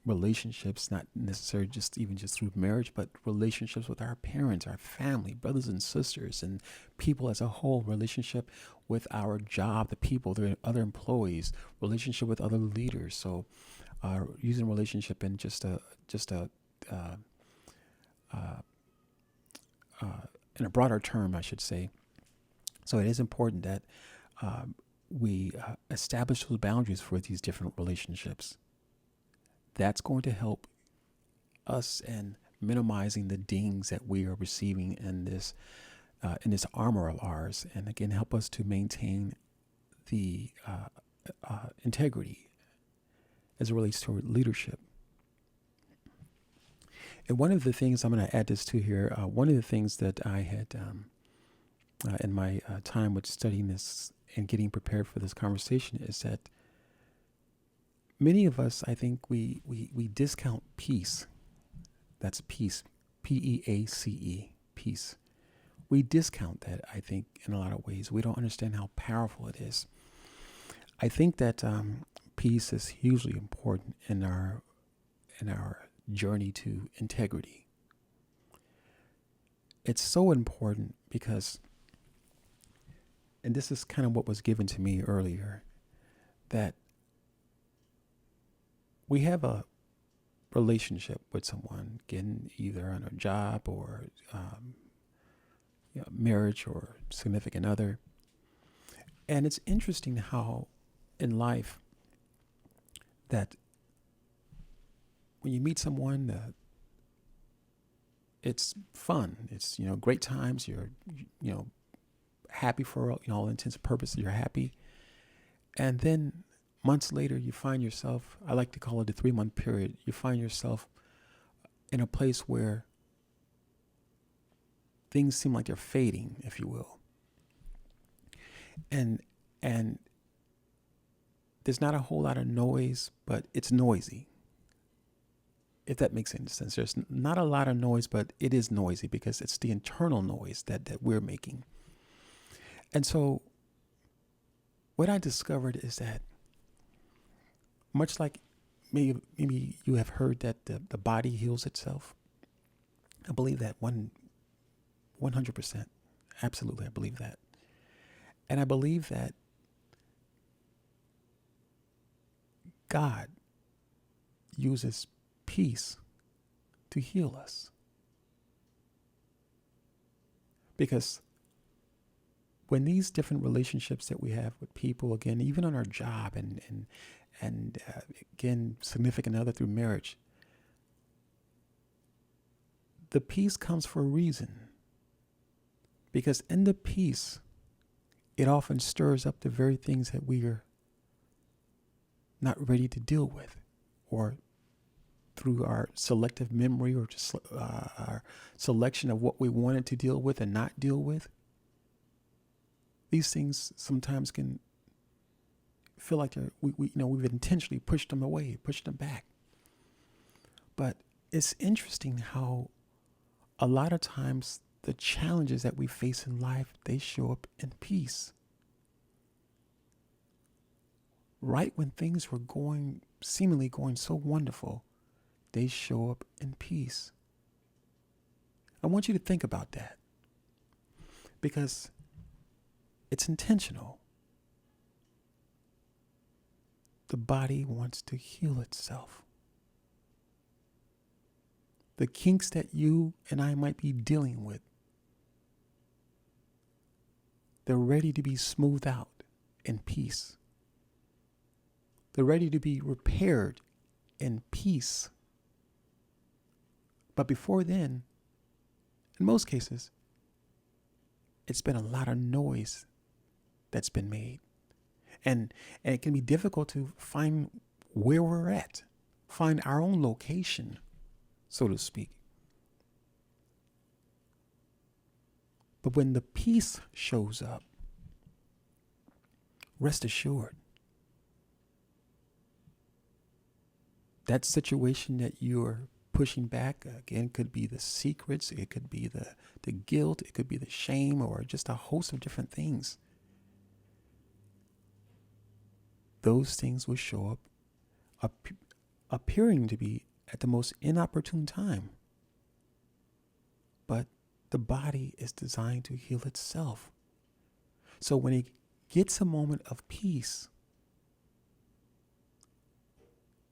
relationships, not necessarily just through marriage, but relationships with our parents, our family, brothers and sisters, and people as a whole, relationship with our job, the people, the other employees, relationship with other leaders. So using relationship in in a broader term, I should say. So it is important that we establish those boundaries for these different relationships. That's going to help us in minimizing the dings that we are receiving in this armor of ours, and again help us to maintain the integrity as it relates to leadership. And one of the things I'm going to add this to here, one of the things that I had in my time with studying this and getting prepared for this conversation is that many of us, I think we discount peace. That's peace, P-E-A-C-E, peace. We discount that, I think, in a lot of ways. We don't understand how powerful it is. I think that peace is hugely important in our journey to integrity. It's so important because, and this is kind of what was given to me earlier, that we have a relationship with someone, again, either on a job or marriage or significant other. And it's interesting how in life that when you meet someone, it's fun. It's, great times. You're, happy for all intents and purposes. You're happy. And then months later, you find yourself, I like to call it a 3-month period, you find yourself in a place where things seem like they're fading, if you will. And and there's not a whole lot of noise, but it's noisy. If that makes any sense. There's not a lot of noise, but it is noisy because it's the internal noise that we're making. And so what I discovered is that much like maybe you have heard that the body heals itself. I believe that 100%. Absolutely, I believe that. And I believe that God uses peace to heal us. Because when these different relationships that we have with people, again, even on our job and again, significant other through marriage, the peace comes for a reason. Because in the peace, it often stirs up the very things that we are not ready to deal with, or through our selective memory, or just our selection of what we wanted to deal with and not deal with. These things sometimes can feel like we've intentionally pushed them away, pushed them back. But it's interesting how a lot of times the challenges that we face in life, they show up in peace. Right when things were seemingly going so wonderful, they show up in peace. I want you to think about that, because it's intentional. The body wants to heal itself. The kinks that you and I might be dealing with, they're ready to be smoothed out in peace. They're ready to be repaired in peace. But before then, in most cases, it's been a lot of noise that's been made. And it can be difficult to find where we're at, find our own location, so to speak. But when the peace shows up, rest assured, that situation that you're pushing back, again, could be the secrets, it could be the guilt, it could be the shame, or just a host of different things. Those things will show up appearing to be at the most inopportune time. But the body is designed to heal itself. So when it gets a moment of peace,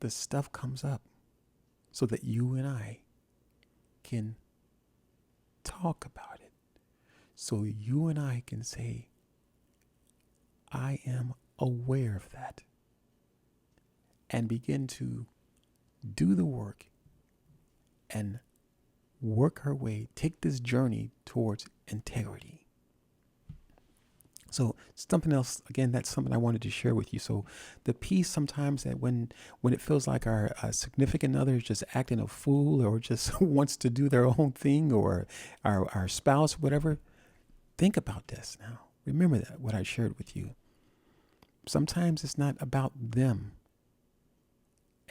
the stuff comes up so that you and I can talk about it. So you and I can say, I am aware of that, and begin to do the work and work our way, take this journey towards integrity. So something else, again, that's something I wanted to share with you. So the peace sometimes that when it feels like our significant other is just acting a fool, or just wants to do their own thing, or our spouse, whatever, think about this now. Remember that, what I shared with you. Sometimes it's not about them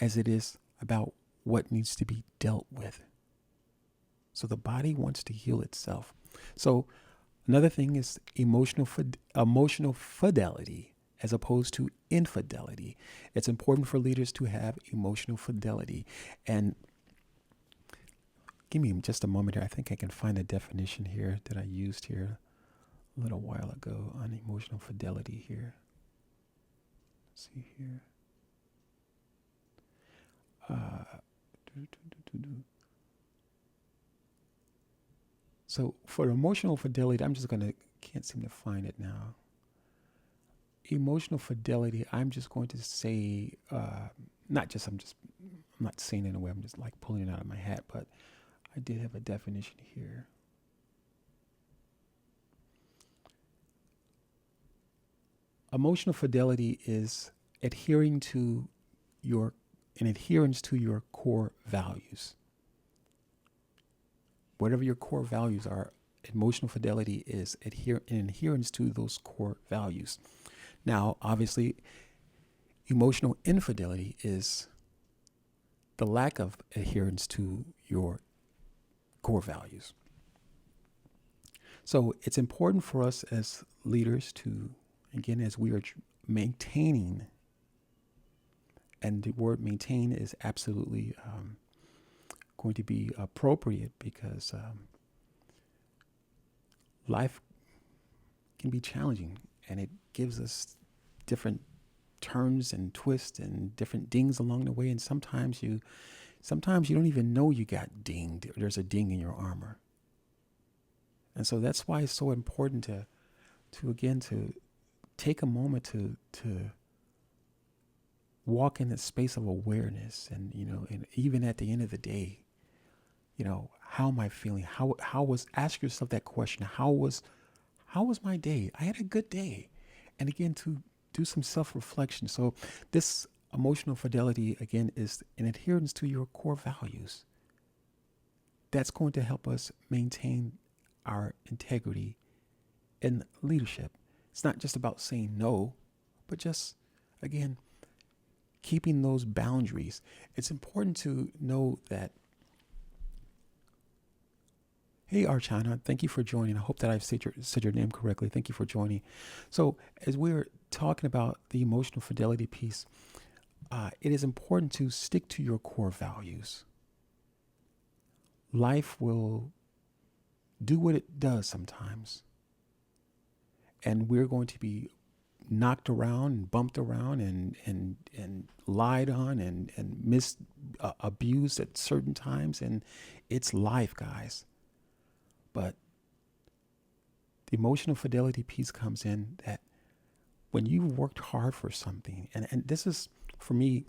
as it is about what needs to be dealt with. So the body wants to heal itself. So another thing is emotional fidelity as opposed to infidelity. It's important for leaders to have emotional fidelity. And give me just a moment here. I think I can find a definition here that I used here a little while ago on emotional fidelity here. Let's see here. So for emotional fidelity, can't seem to find it now. Emotional fidelity, I'm just going to say, I'm not saying it in a way, I'm just like pulling it out of my hat, but I did have a definition here. Emotional fidelity is adherence to your core values. whatever your core values are, emotional fidelity is adherence to those core values. Now, obviously, emotional infidelity is the lack of adherence to your core values. So it's important for us as leaders to, again, as we are maintaining, and the word maintain is absolutely going to be appropriate because life can be challenging and it gives us different turns and twists and different dings along the way. And sometimes you don't even know you got dinged. There's a ding in your armor. And so that's why it's so important to take a moment to walk in the space of awareness. And, and even at the end of the day, how am I feeling? Ask yourself that question. How was my day? I had a good day. And again, to do some self-reflection. So this emotional fidelity, again, is an adherence to your core values. That's going to help us maintain our integrity in leadership. It's not just about saying no, but just, again, keeping those boundaries. It's important to know that, hey, Archana, thank you for joining. I hope that I've said your name correctly. Thank you for joining. So as we're talking about the emotional fidelity piece, it is important to stick to your core values. Life will do what it does sometimes. And we're going to be knocked around and bumped around and lied on and abused at certain times. And it's life, guys. But the emotional fidelity piece comes in that when you've worked hard for something, and this is, for me,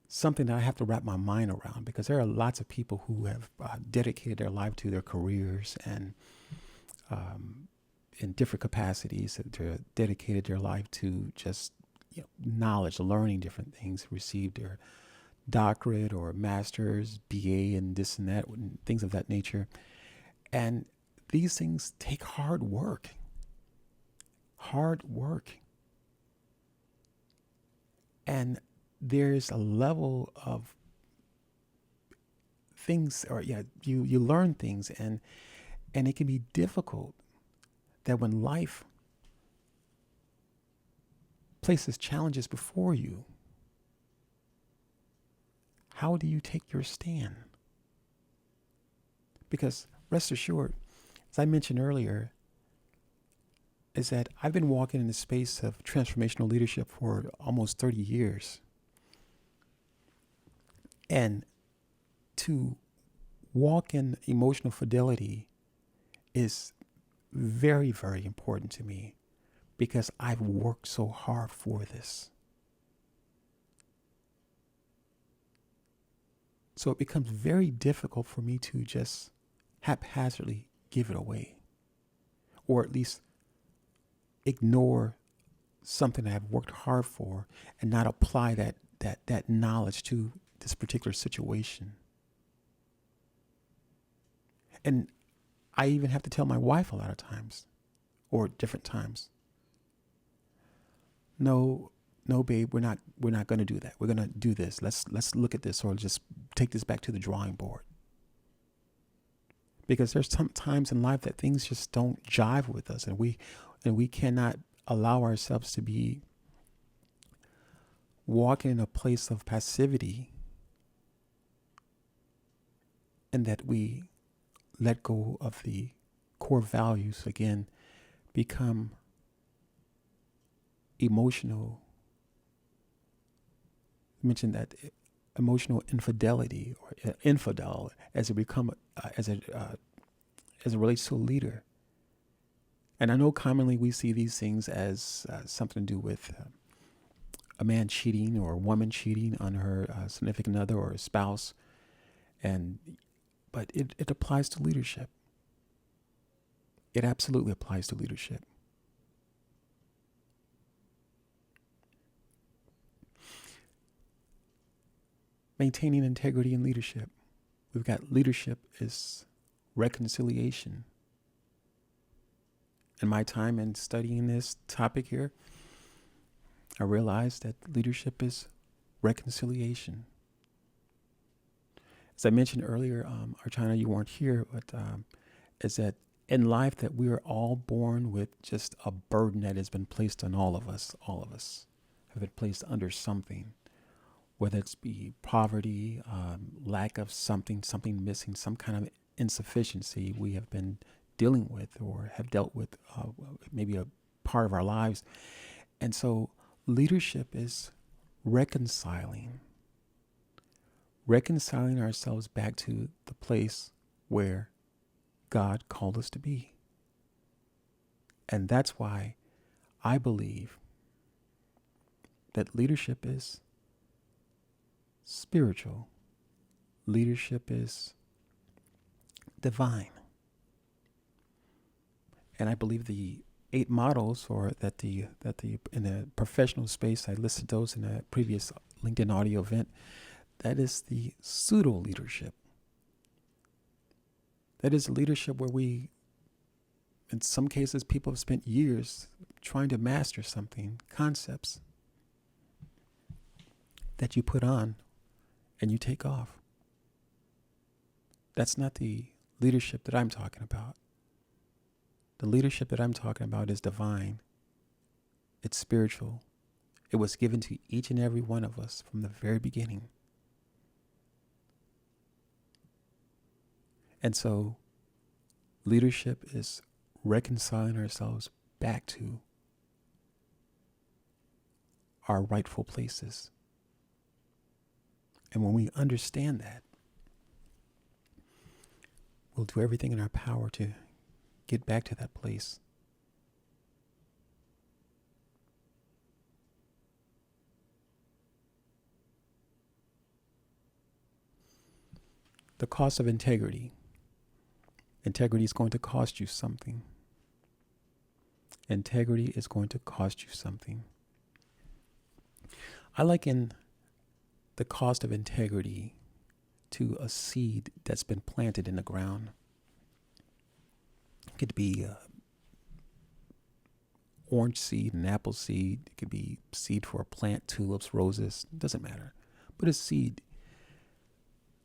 something that I have to wrap my mind around, because there are lots of people who have dedicated their life to their careers and in different capacities, that dedicated their life to just knowledge, learning different things, received their doctorate or master's, BA, and this and that, and things of that nature. And these things take hard work. And there's a level of things, or you learn things, and it can be difficult that when life places challenges before you, how do you take your stand? Because rest assured, as I mentioned earlier, is that I've been walking in the space of transformational leadership for almost 30 years. And to walk in emotional fidelity is very, very important to me because I've worked so hard for this. So it becomes very difficult for me to just haphazardly give it away, or at least ignore something that I've worked hard for and not apply that knowledge to this particular situation. And I even have to tell my wife a lot of times, or different times, no, babe, we're not going to do that. We're going to do this. Let's look at this, or just take this back to the drawing board. Because there's some times in life that things just don't jive with us, and we cannot allow ourselves to be walking in a place of passivity, and that we let go of the core values, again, become emotional. I mentioned that emotional infidelity, or infidel, as it relates to a leader. And I know commonly we see these things as something to do with a man cheating or a woman cheating on her significant other or a spouse, but it applies to leadership. It absolutely applies to leadership. Maintaining integrity in leadership. We've got leadership is reconciliation. In my time in studying this topic here, I realized that leadership is reconciliation. As I mentioned earlier, Archana, you weren't here, but is that in life that we are all born with just a burden that has been placed on all of us. All of us have been placed under something, whether it's be poverty, lack of something, something missing, some kind of insufficiency we have been dealing with or have dealt with maybe a part of our lives. And so leadership is reconciling ourselves back to the place where God called us to be. And that's why I believe that leadership is spiritual. Leadership is divine. And I believe the 8 models, or that the in the professional space, I listed those in a previous LinkedIn audio event. That is the pseudo leadership. That is leadership where we, in some cases, people have spent years trying to master something, concepts that you put on and you take off. That's not the leadership that I'm talking about. The leadership that I'm talking about is divine. It's spiritual. It was given to each and every one of us from the very beginning. And so leadership is reconciling ourselves back to our rightful places. And when we understand that, we'll do everything in our power to get back to that place. The cost of integrity. Integrity is going to cost you something. Integrity is going to cost you something. I liken the cost of integrity to a seed that's been planted in the ground. It could be orange seed, an apple seed. It could be seed for a plant, tulips, roses. It doesn't matter. But a seed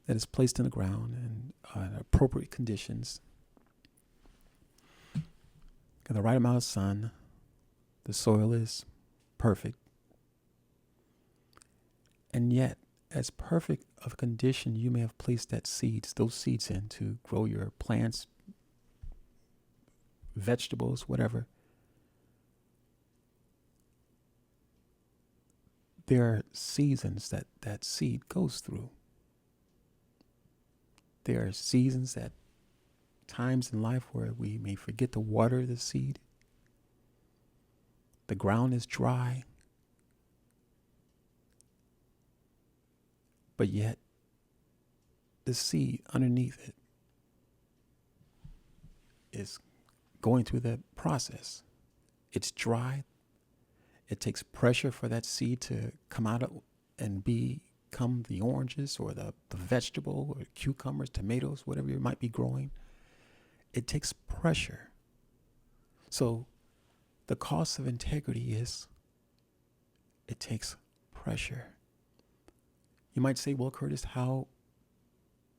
that is placed in the ground and in appropriate conditions. Got the right amount of sun. The soil is perfect. And yet, as perfect of a condition you may have placed those seeds in to grow your plants, vegetables, whatever, there are seasons that seed goes through. There are seasons, times in life where we may forget to water the seed. The ground is dry. But yet, the seed underneath it is going through that process. It's dry. It takes pressure for that seed to come out and become the oranges or the vegetable or cucumbers, tomatoes, whatever you might be growing. It takes pressure. So the cost of integrity is it takes pressure. You might say, well, Curtis, how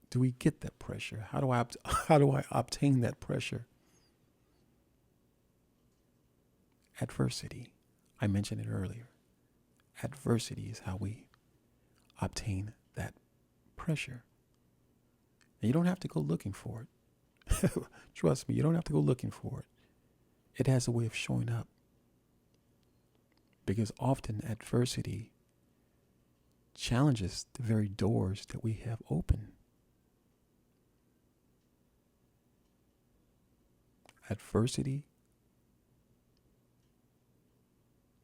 do we get that pressure? How do I obtain that pressure? Adversity. I mentioned it earlier. Adversity is how we obtain that pressure. And you don't have to go looking for it. Trust me, you don't have to go looking for it. It has a way of showing up. Because often adversity challenges the very doors that we have open. Adversity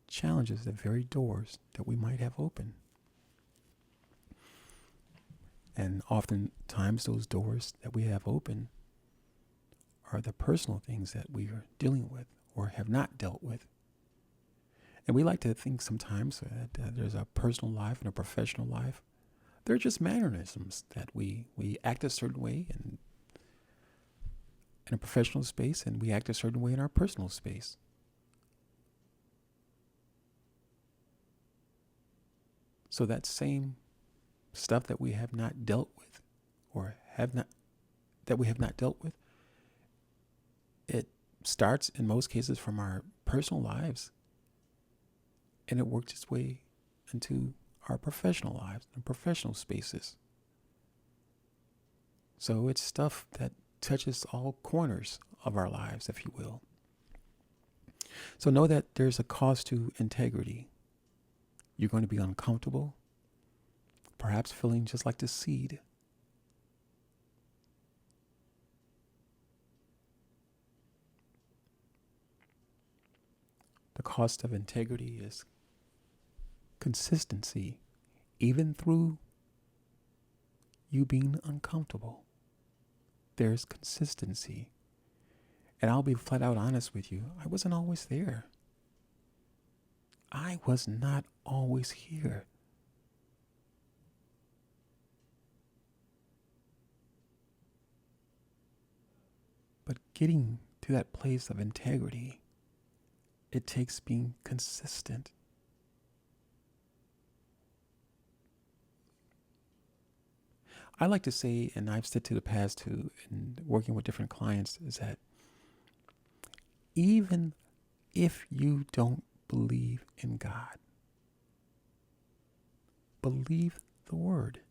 challenges the very doors that we might have open. And oftentimes those doors that we have open are the personal things that we are dealing with or have not dealt with. And we like to think sometimes that there's a personal life and a professional life. They're just mannerisms that we act a certain way in a professional space, and we act a certain way in our personal space. So that same stuff that we have not dealt with, or have not that we have not dealt with, it starts in most cases from our personal lives, and it works its way into our professional lives and professional spaces. So it's stuff that touches all corners of our lives, if you will. So know that there's a cost to integrity. You're going to be uncomfortable, perhaps feeling just like the seed. The cost of integrity is consistency, even through you being uncomfortable. There's consistency. And I'll be flat out honest with you. I wasn't always there. I was not always here. But getting to that place of integrity, it takes being consistent. I like to say, and I've said to the past too, in working with different clients, is that even if you don't believe in God, believe the word.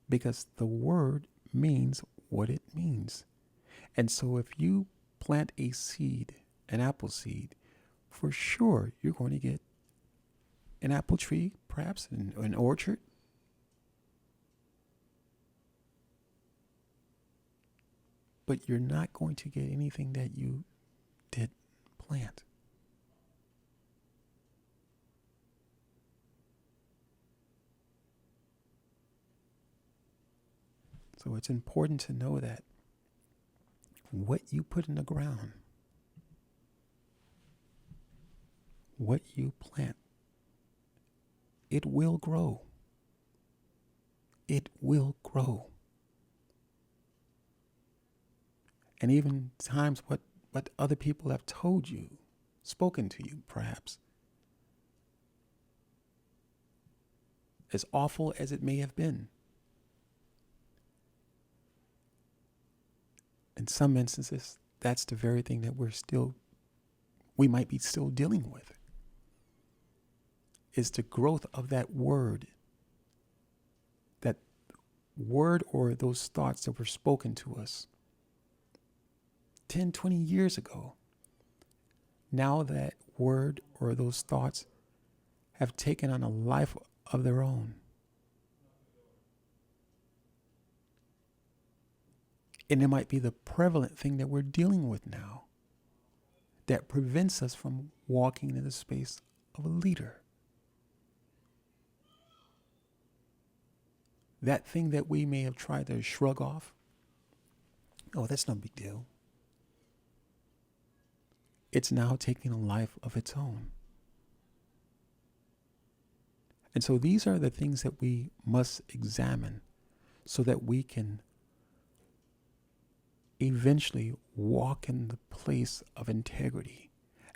Because the word means what it means. And so if you plant a seed, an apple seed, for sure you're going to get an apple tree, perhaps an orchard. But you're not going to get anything that you did plant. So it's important to know that what you put in the ground, what you plant, it will grow. It will grow. And even times what other people have told you, spoken to you perhaps, as awful as it may have been, in some instances, that's the very thing that we might be still dealing with, is the growth of that word or those thoughts that were spoken to us 10, 20 years ago. Now that word or those thoughts have taken on a life of their own. And it might be the prevalent thing that we're dealing with now that prevents us from walking in the space of a leader. That thing that we may have tried to shrug off, oh, that's no big deal. It's now taking a life of its own. And so these are the things that we must examine so that we can eventually walk in the place of integrity,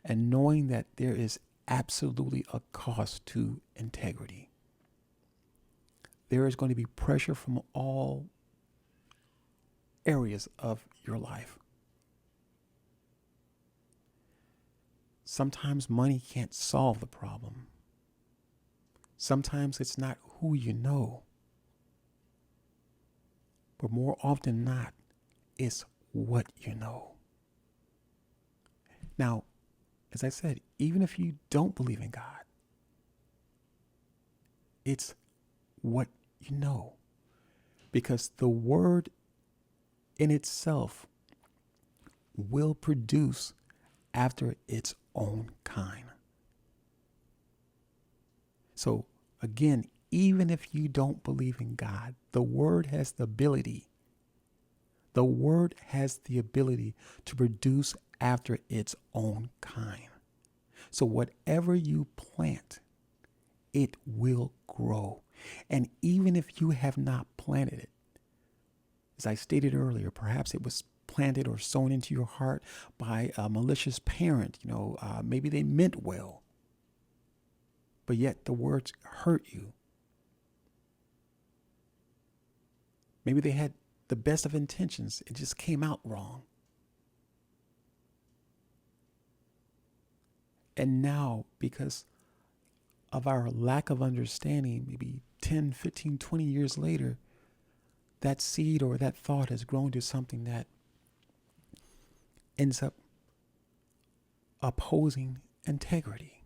and knowing that there is absolutely a cost to integrity. There is going to be pressure from all areas of your life. Sometimes money can't solve the problem. Sometimes it's not who you know. But more often than not, it's what you know. Now, as I said, even if you don't believe in God, it's what you know. Because the word in itself will produce after its own kind. So again, even if you don't believe in God, the word has the ability to produce after its own kind. So whatever you plant, it will grow. And even if you have not planted it, as I stated earlier, perhaps it was planted or sown into your heart by a malicious parent. Maybe they meant well, but yet the words hurt you. Maybe they had the best of intentions. It just came out wrong. And now, because of our lack of understanding, maybe 10, 15, 20 years later, that seed or that thought has grown to something that ends up opposing integrity,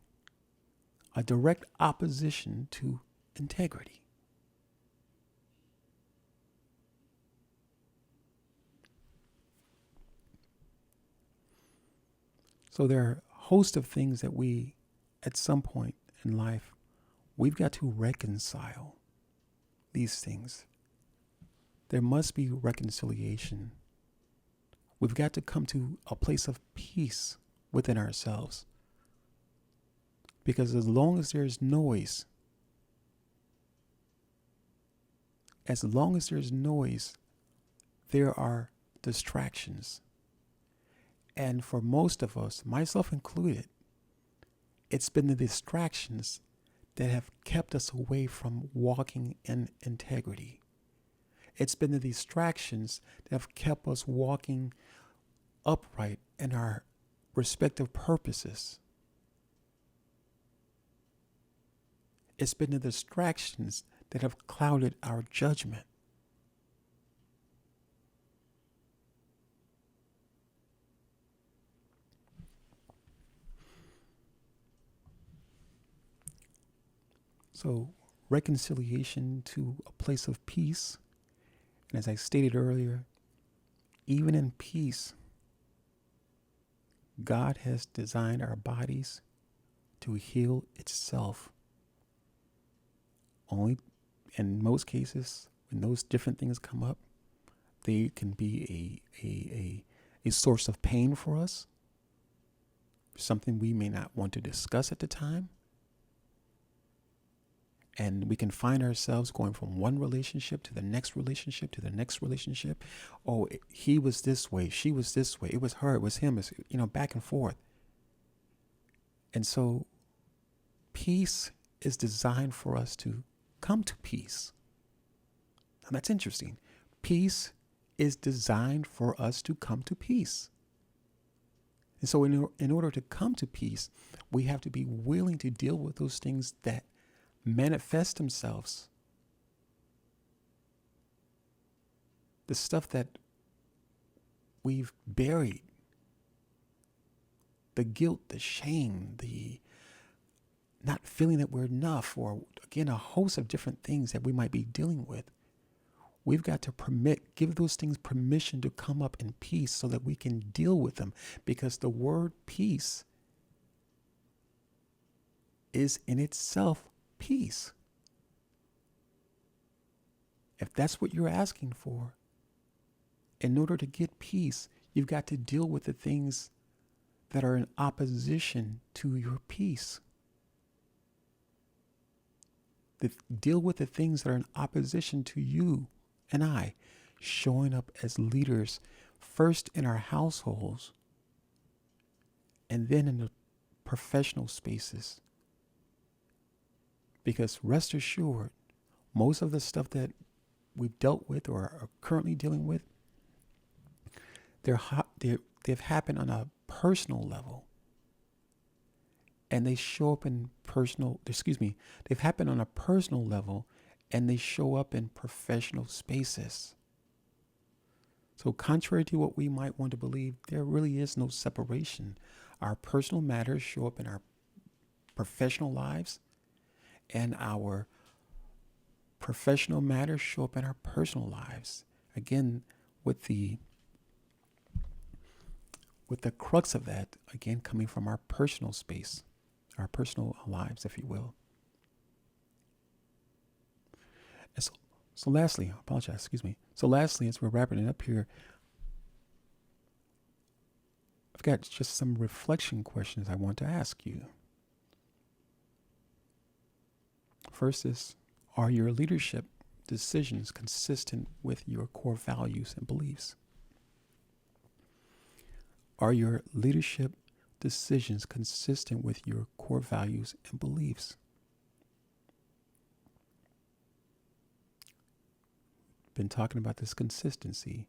a direct opposition to integrity. So there are a host of things that we, at some point in life, we've got to reconcile these things. There must be reconciliation. We've got to come to a place of peace within ourselves. Because as long as there's noise, there are distractions. And for most of us, myself included, it's been the distractions that have kept us away from walking in integrity. It's been the distractions that have kept us walking upright in our respective purposes. It's been the distractions that have clouded our judgment. So, reconciliation to a place of peace. And as I stated earlier, even in peace, God has designed our bodies to heal itself. Only in most cases, when those different things come up, they can be a source of pain for us, something we may not want to discuss at the time. And we can find ourselves going from one relationship to the next relationship to the next relationship. Oh, he was this way. She was this way. It was her. It was him. It's, back and forth. And so peace is designed for us to come to peace. Now that's interesting. Peace is designed for us to come to peace. And so in order to come to peace, we have to be willing to deal with those things that manifest themselves. The stuff that we've buried, the guilt, the shame, the not feeling that we're enough, or again, a host of different things that we might be dealing with. We've got to give those things permission to come up in peace so that we can deal with them, because the word peace is in itself peace. If that's what you're asking for, in order to get peace, you've got to deal with the things that are in opposition to your peace. Deal with the things that are in opposition to you and I showing up as leaders, first in our households and then in the professional spaces. Because rest assured, most of the stuff that we've dealt with or are currently dealing with, they've happened on a personal level. And they show up in they've happened on a personal level and they show up in professional spaces. So contrary to what we might want to believe, there really is no separation. Our personal matters show up in our professional lives, and our professional matters show up in our personal lives. Again, with the crux of that, again, coming from our personal space, our personal lives, if you will. And so lastly, So lastly, as we're wrapping it up here, I've got just some reflection questions I want to ask you. First is, Are your leadership decisions consistent with your core values and beliefs? Are your leadership decisions consistent with your core values and beliefs? Been talking about this consistency,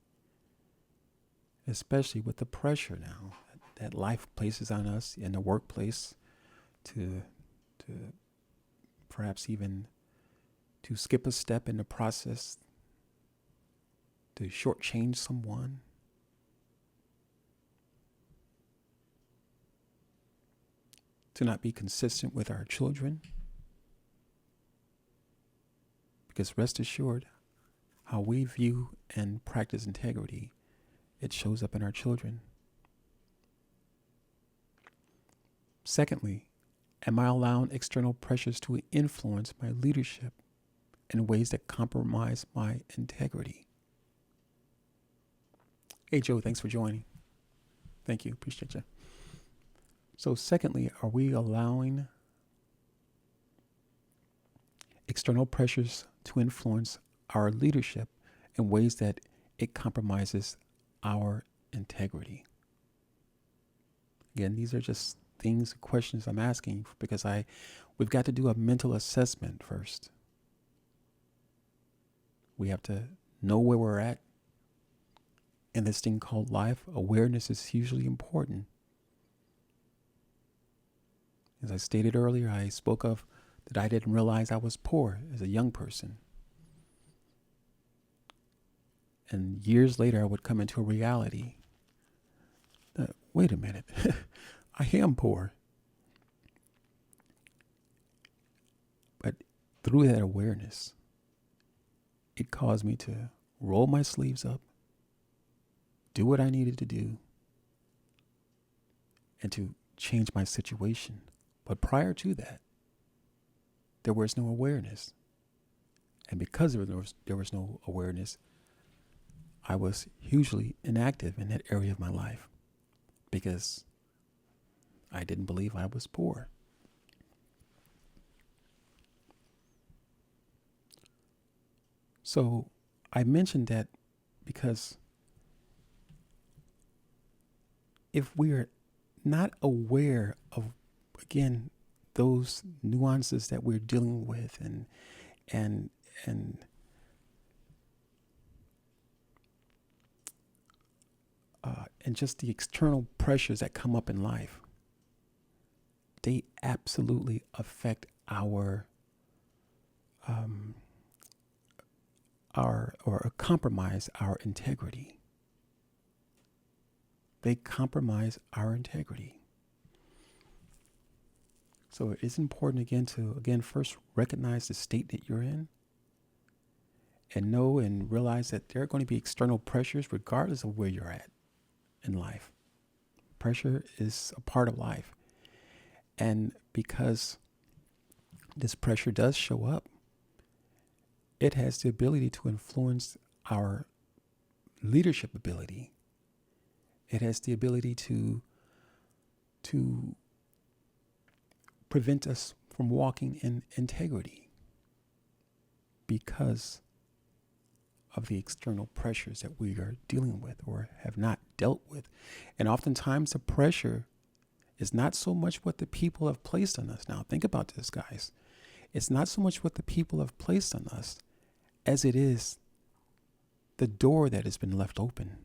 especially with the pressure now that life places on us in the workplace to perhaps even to skip a step in the process, to shortchange someone. To not be consistent with our children. Because rest assured, how we view and practice integrity, it shows up in our children. Secondly, am I allowing external pressures to influence my leadership in ways that compromise my integrity? Hey, Joe, thanks for joining. Thank you. Appreciate you. So secondly, are we allowing external pressures to influence our leadership in ways that it compromises our integrity? Again, these are just things, questions I'm asking because we've got to do a mental assessment first. We have to know where we're at in this thing called life. Awareness is hugely important. As I stated earlier, I spoke of that I didn't realize I was poor as a young person. And years later, I would come into a reality that, wait a minute, I am poor. But through that awareness, it caused me to roll my sleeves up, do what I needed to do, and to change my situation. But prior to that, there was no awareness. And because there was no awareness, I was hugely inactive in that area of my life because I didn't believe I was poor. So I mentioned that because if we're not aware of, again, those nuances that we're dealing with and just the external pressures that come up in life, they absolutely affect our or compromise our integrity. They compromise our integrity. So it's important to first recognize the state that you're in and know and realize that there are going to be external pressures regardless of where you're at in life. Pressure is a part of life. And because this pressure does show up, it has the ability to influence our leadership ability. It has the ability to prevent us from walking in integrity because of the external pressures that we are dealing with or have not dealt with. And oftentimes the pressure is not so much what the people have placed on us. Now think about this, guys. It's not so much what the people have placed on us as it is the door that has been left open.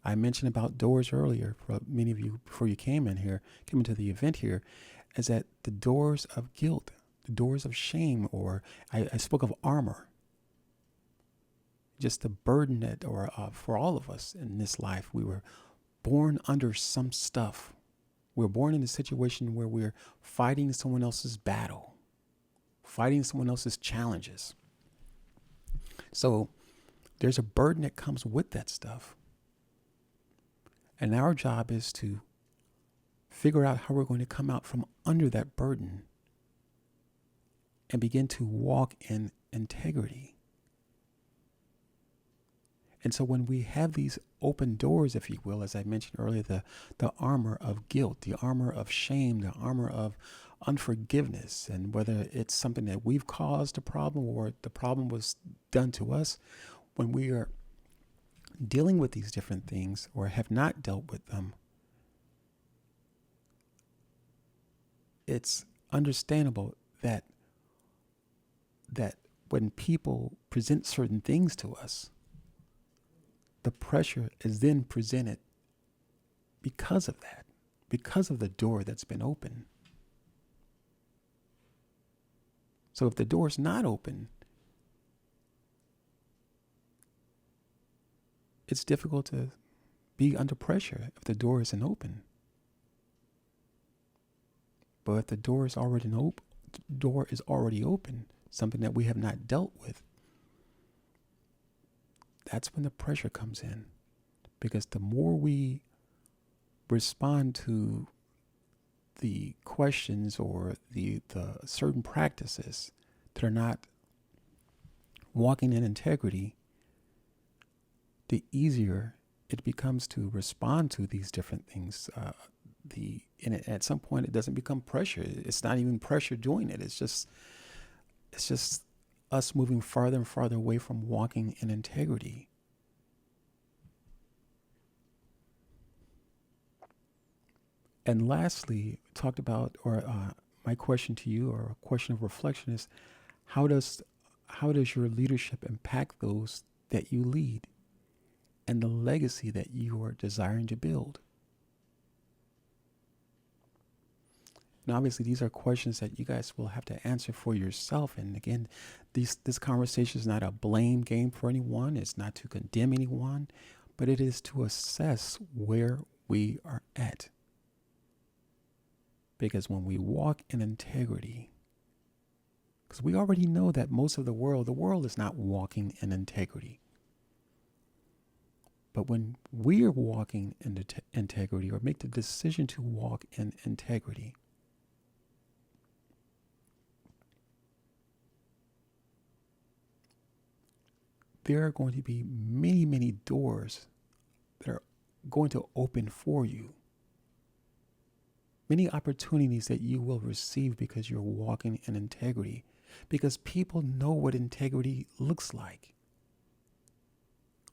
I mentioned about doors earlier for many of you before you came into the event here, is that the doors of guilt, the doors of shame, or I spoke of armor. Just the burden that, for all of us in this life, we were born under some stuff. We're born in a situation where we're fighting someone else's battle, fighting someone else's challenges. So there's a burden that comes with that stuff. And our job is to figure out how we're going to come out from under that burden and begin to walk in integrity. And so when we have these open doors, if you will, as I mentioned earlier, the armor of guilt, the armor of shame, the armor of unforgiveness, and whether it's something that we've caused a problem or the problem was done to us, when we are dealing with these different things or have not dealt with them, it's understandable that that when people present certain things to us, the pressure is then presented because of that, because of the door that's been open. So if the door is not open, it's difficult to be under pressure if the door isn't open. But if the door is already open, something that we have not dealt with, that's when the pressure comes in. Because the more we respond to the questions or the certain practices that are not walking in integrity, the easier it becomes to respond to these different things. And at some point, it doesn't become pressure. It's not even pressure doing it. It's just us moving farther and farther away from walking in integrity. And lastly, talked about, or my question to you, or a question of reflection, is how does your leadership impact those that you lead and the legacy that you are desiring to build? Now, obviously, these are questions that you guys will have to answer for yourself. And again, this conversation is not a blame game for anyone. It's not to condemn anyone, but it is to assess where we are at. Because when we walk in integrity, because we already know that most of the world is not walking in integrity. But when we are walking in integrity, or make the decision to walk in integrity, there are going to be many, many doors that are going to open for you. Many opportunities that you will receive because you're walking in integrity. Because people know what integrity looks like.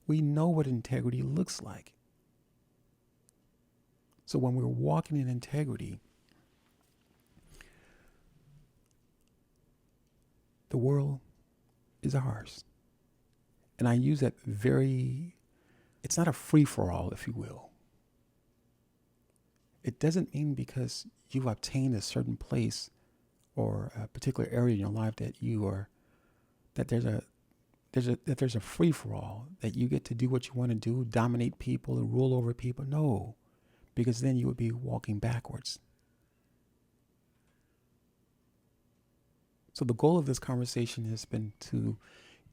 We know what integrity looks like. So when we're walking in integrity, the world is ours. And I use that it's not a free-for-all, if you will. It doesn't mean because you've obtained a certain place or a particular area in your life that there's a free-for-all, that you get to do what you want to do, dominate people and rule over people. No, because then you would be walking backwards. So the goal of this conversation has been to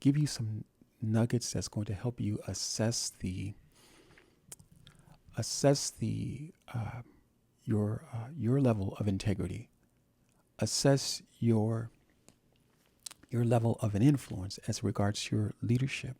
give you some nuggets that's going to help you assess your level of integrity, assess your level of an influence as regards to your leadership,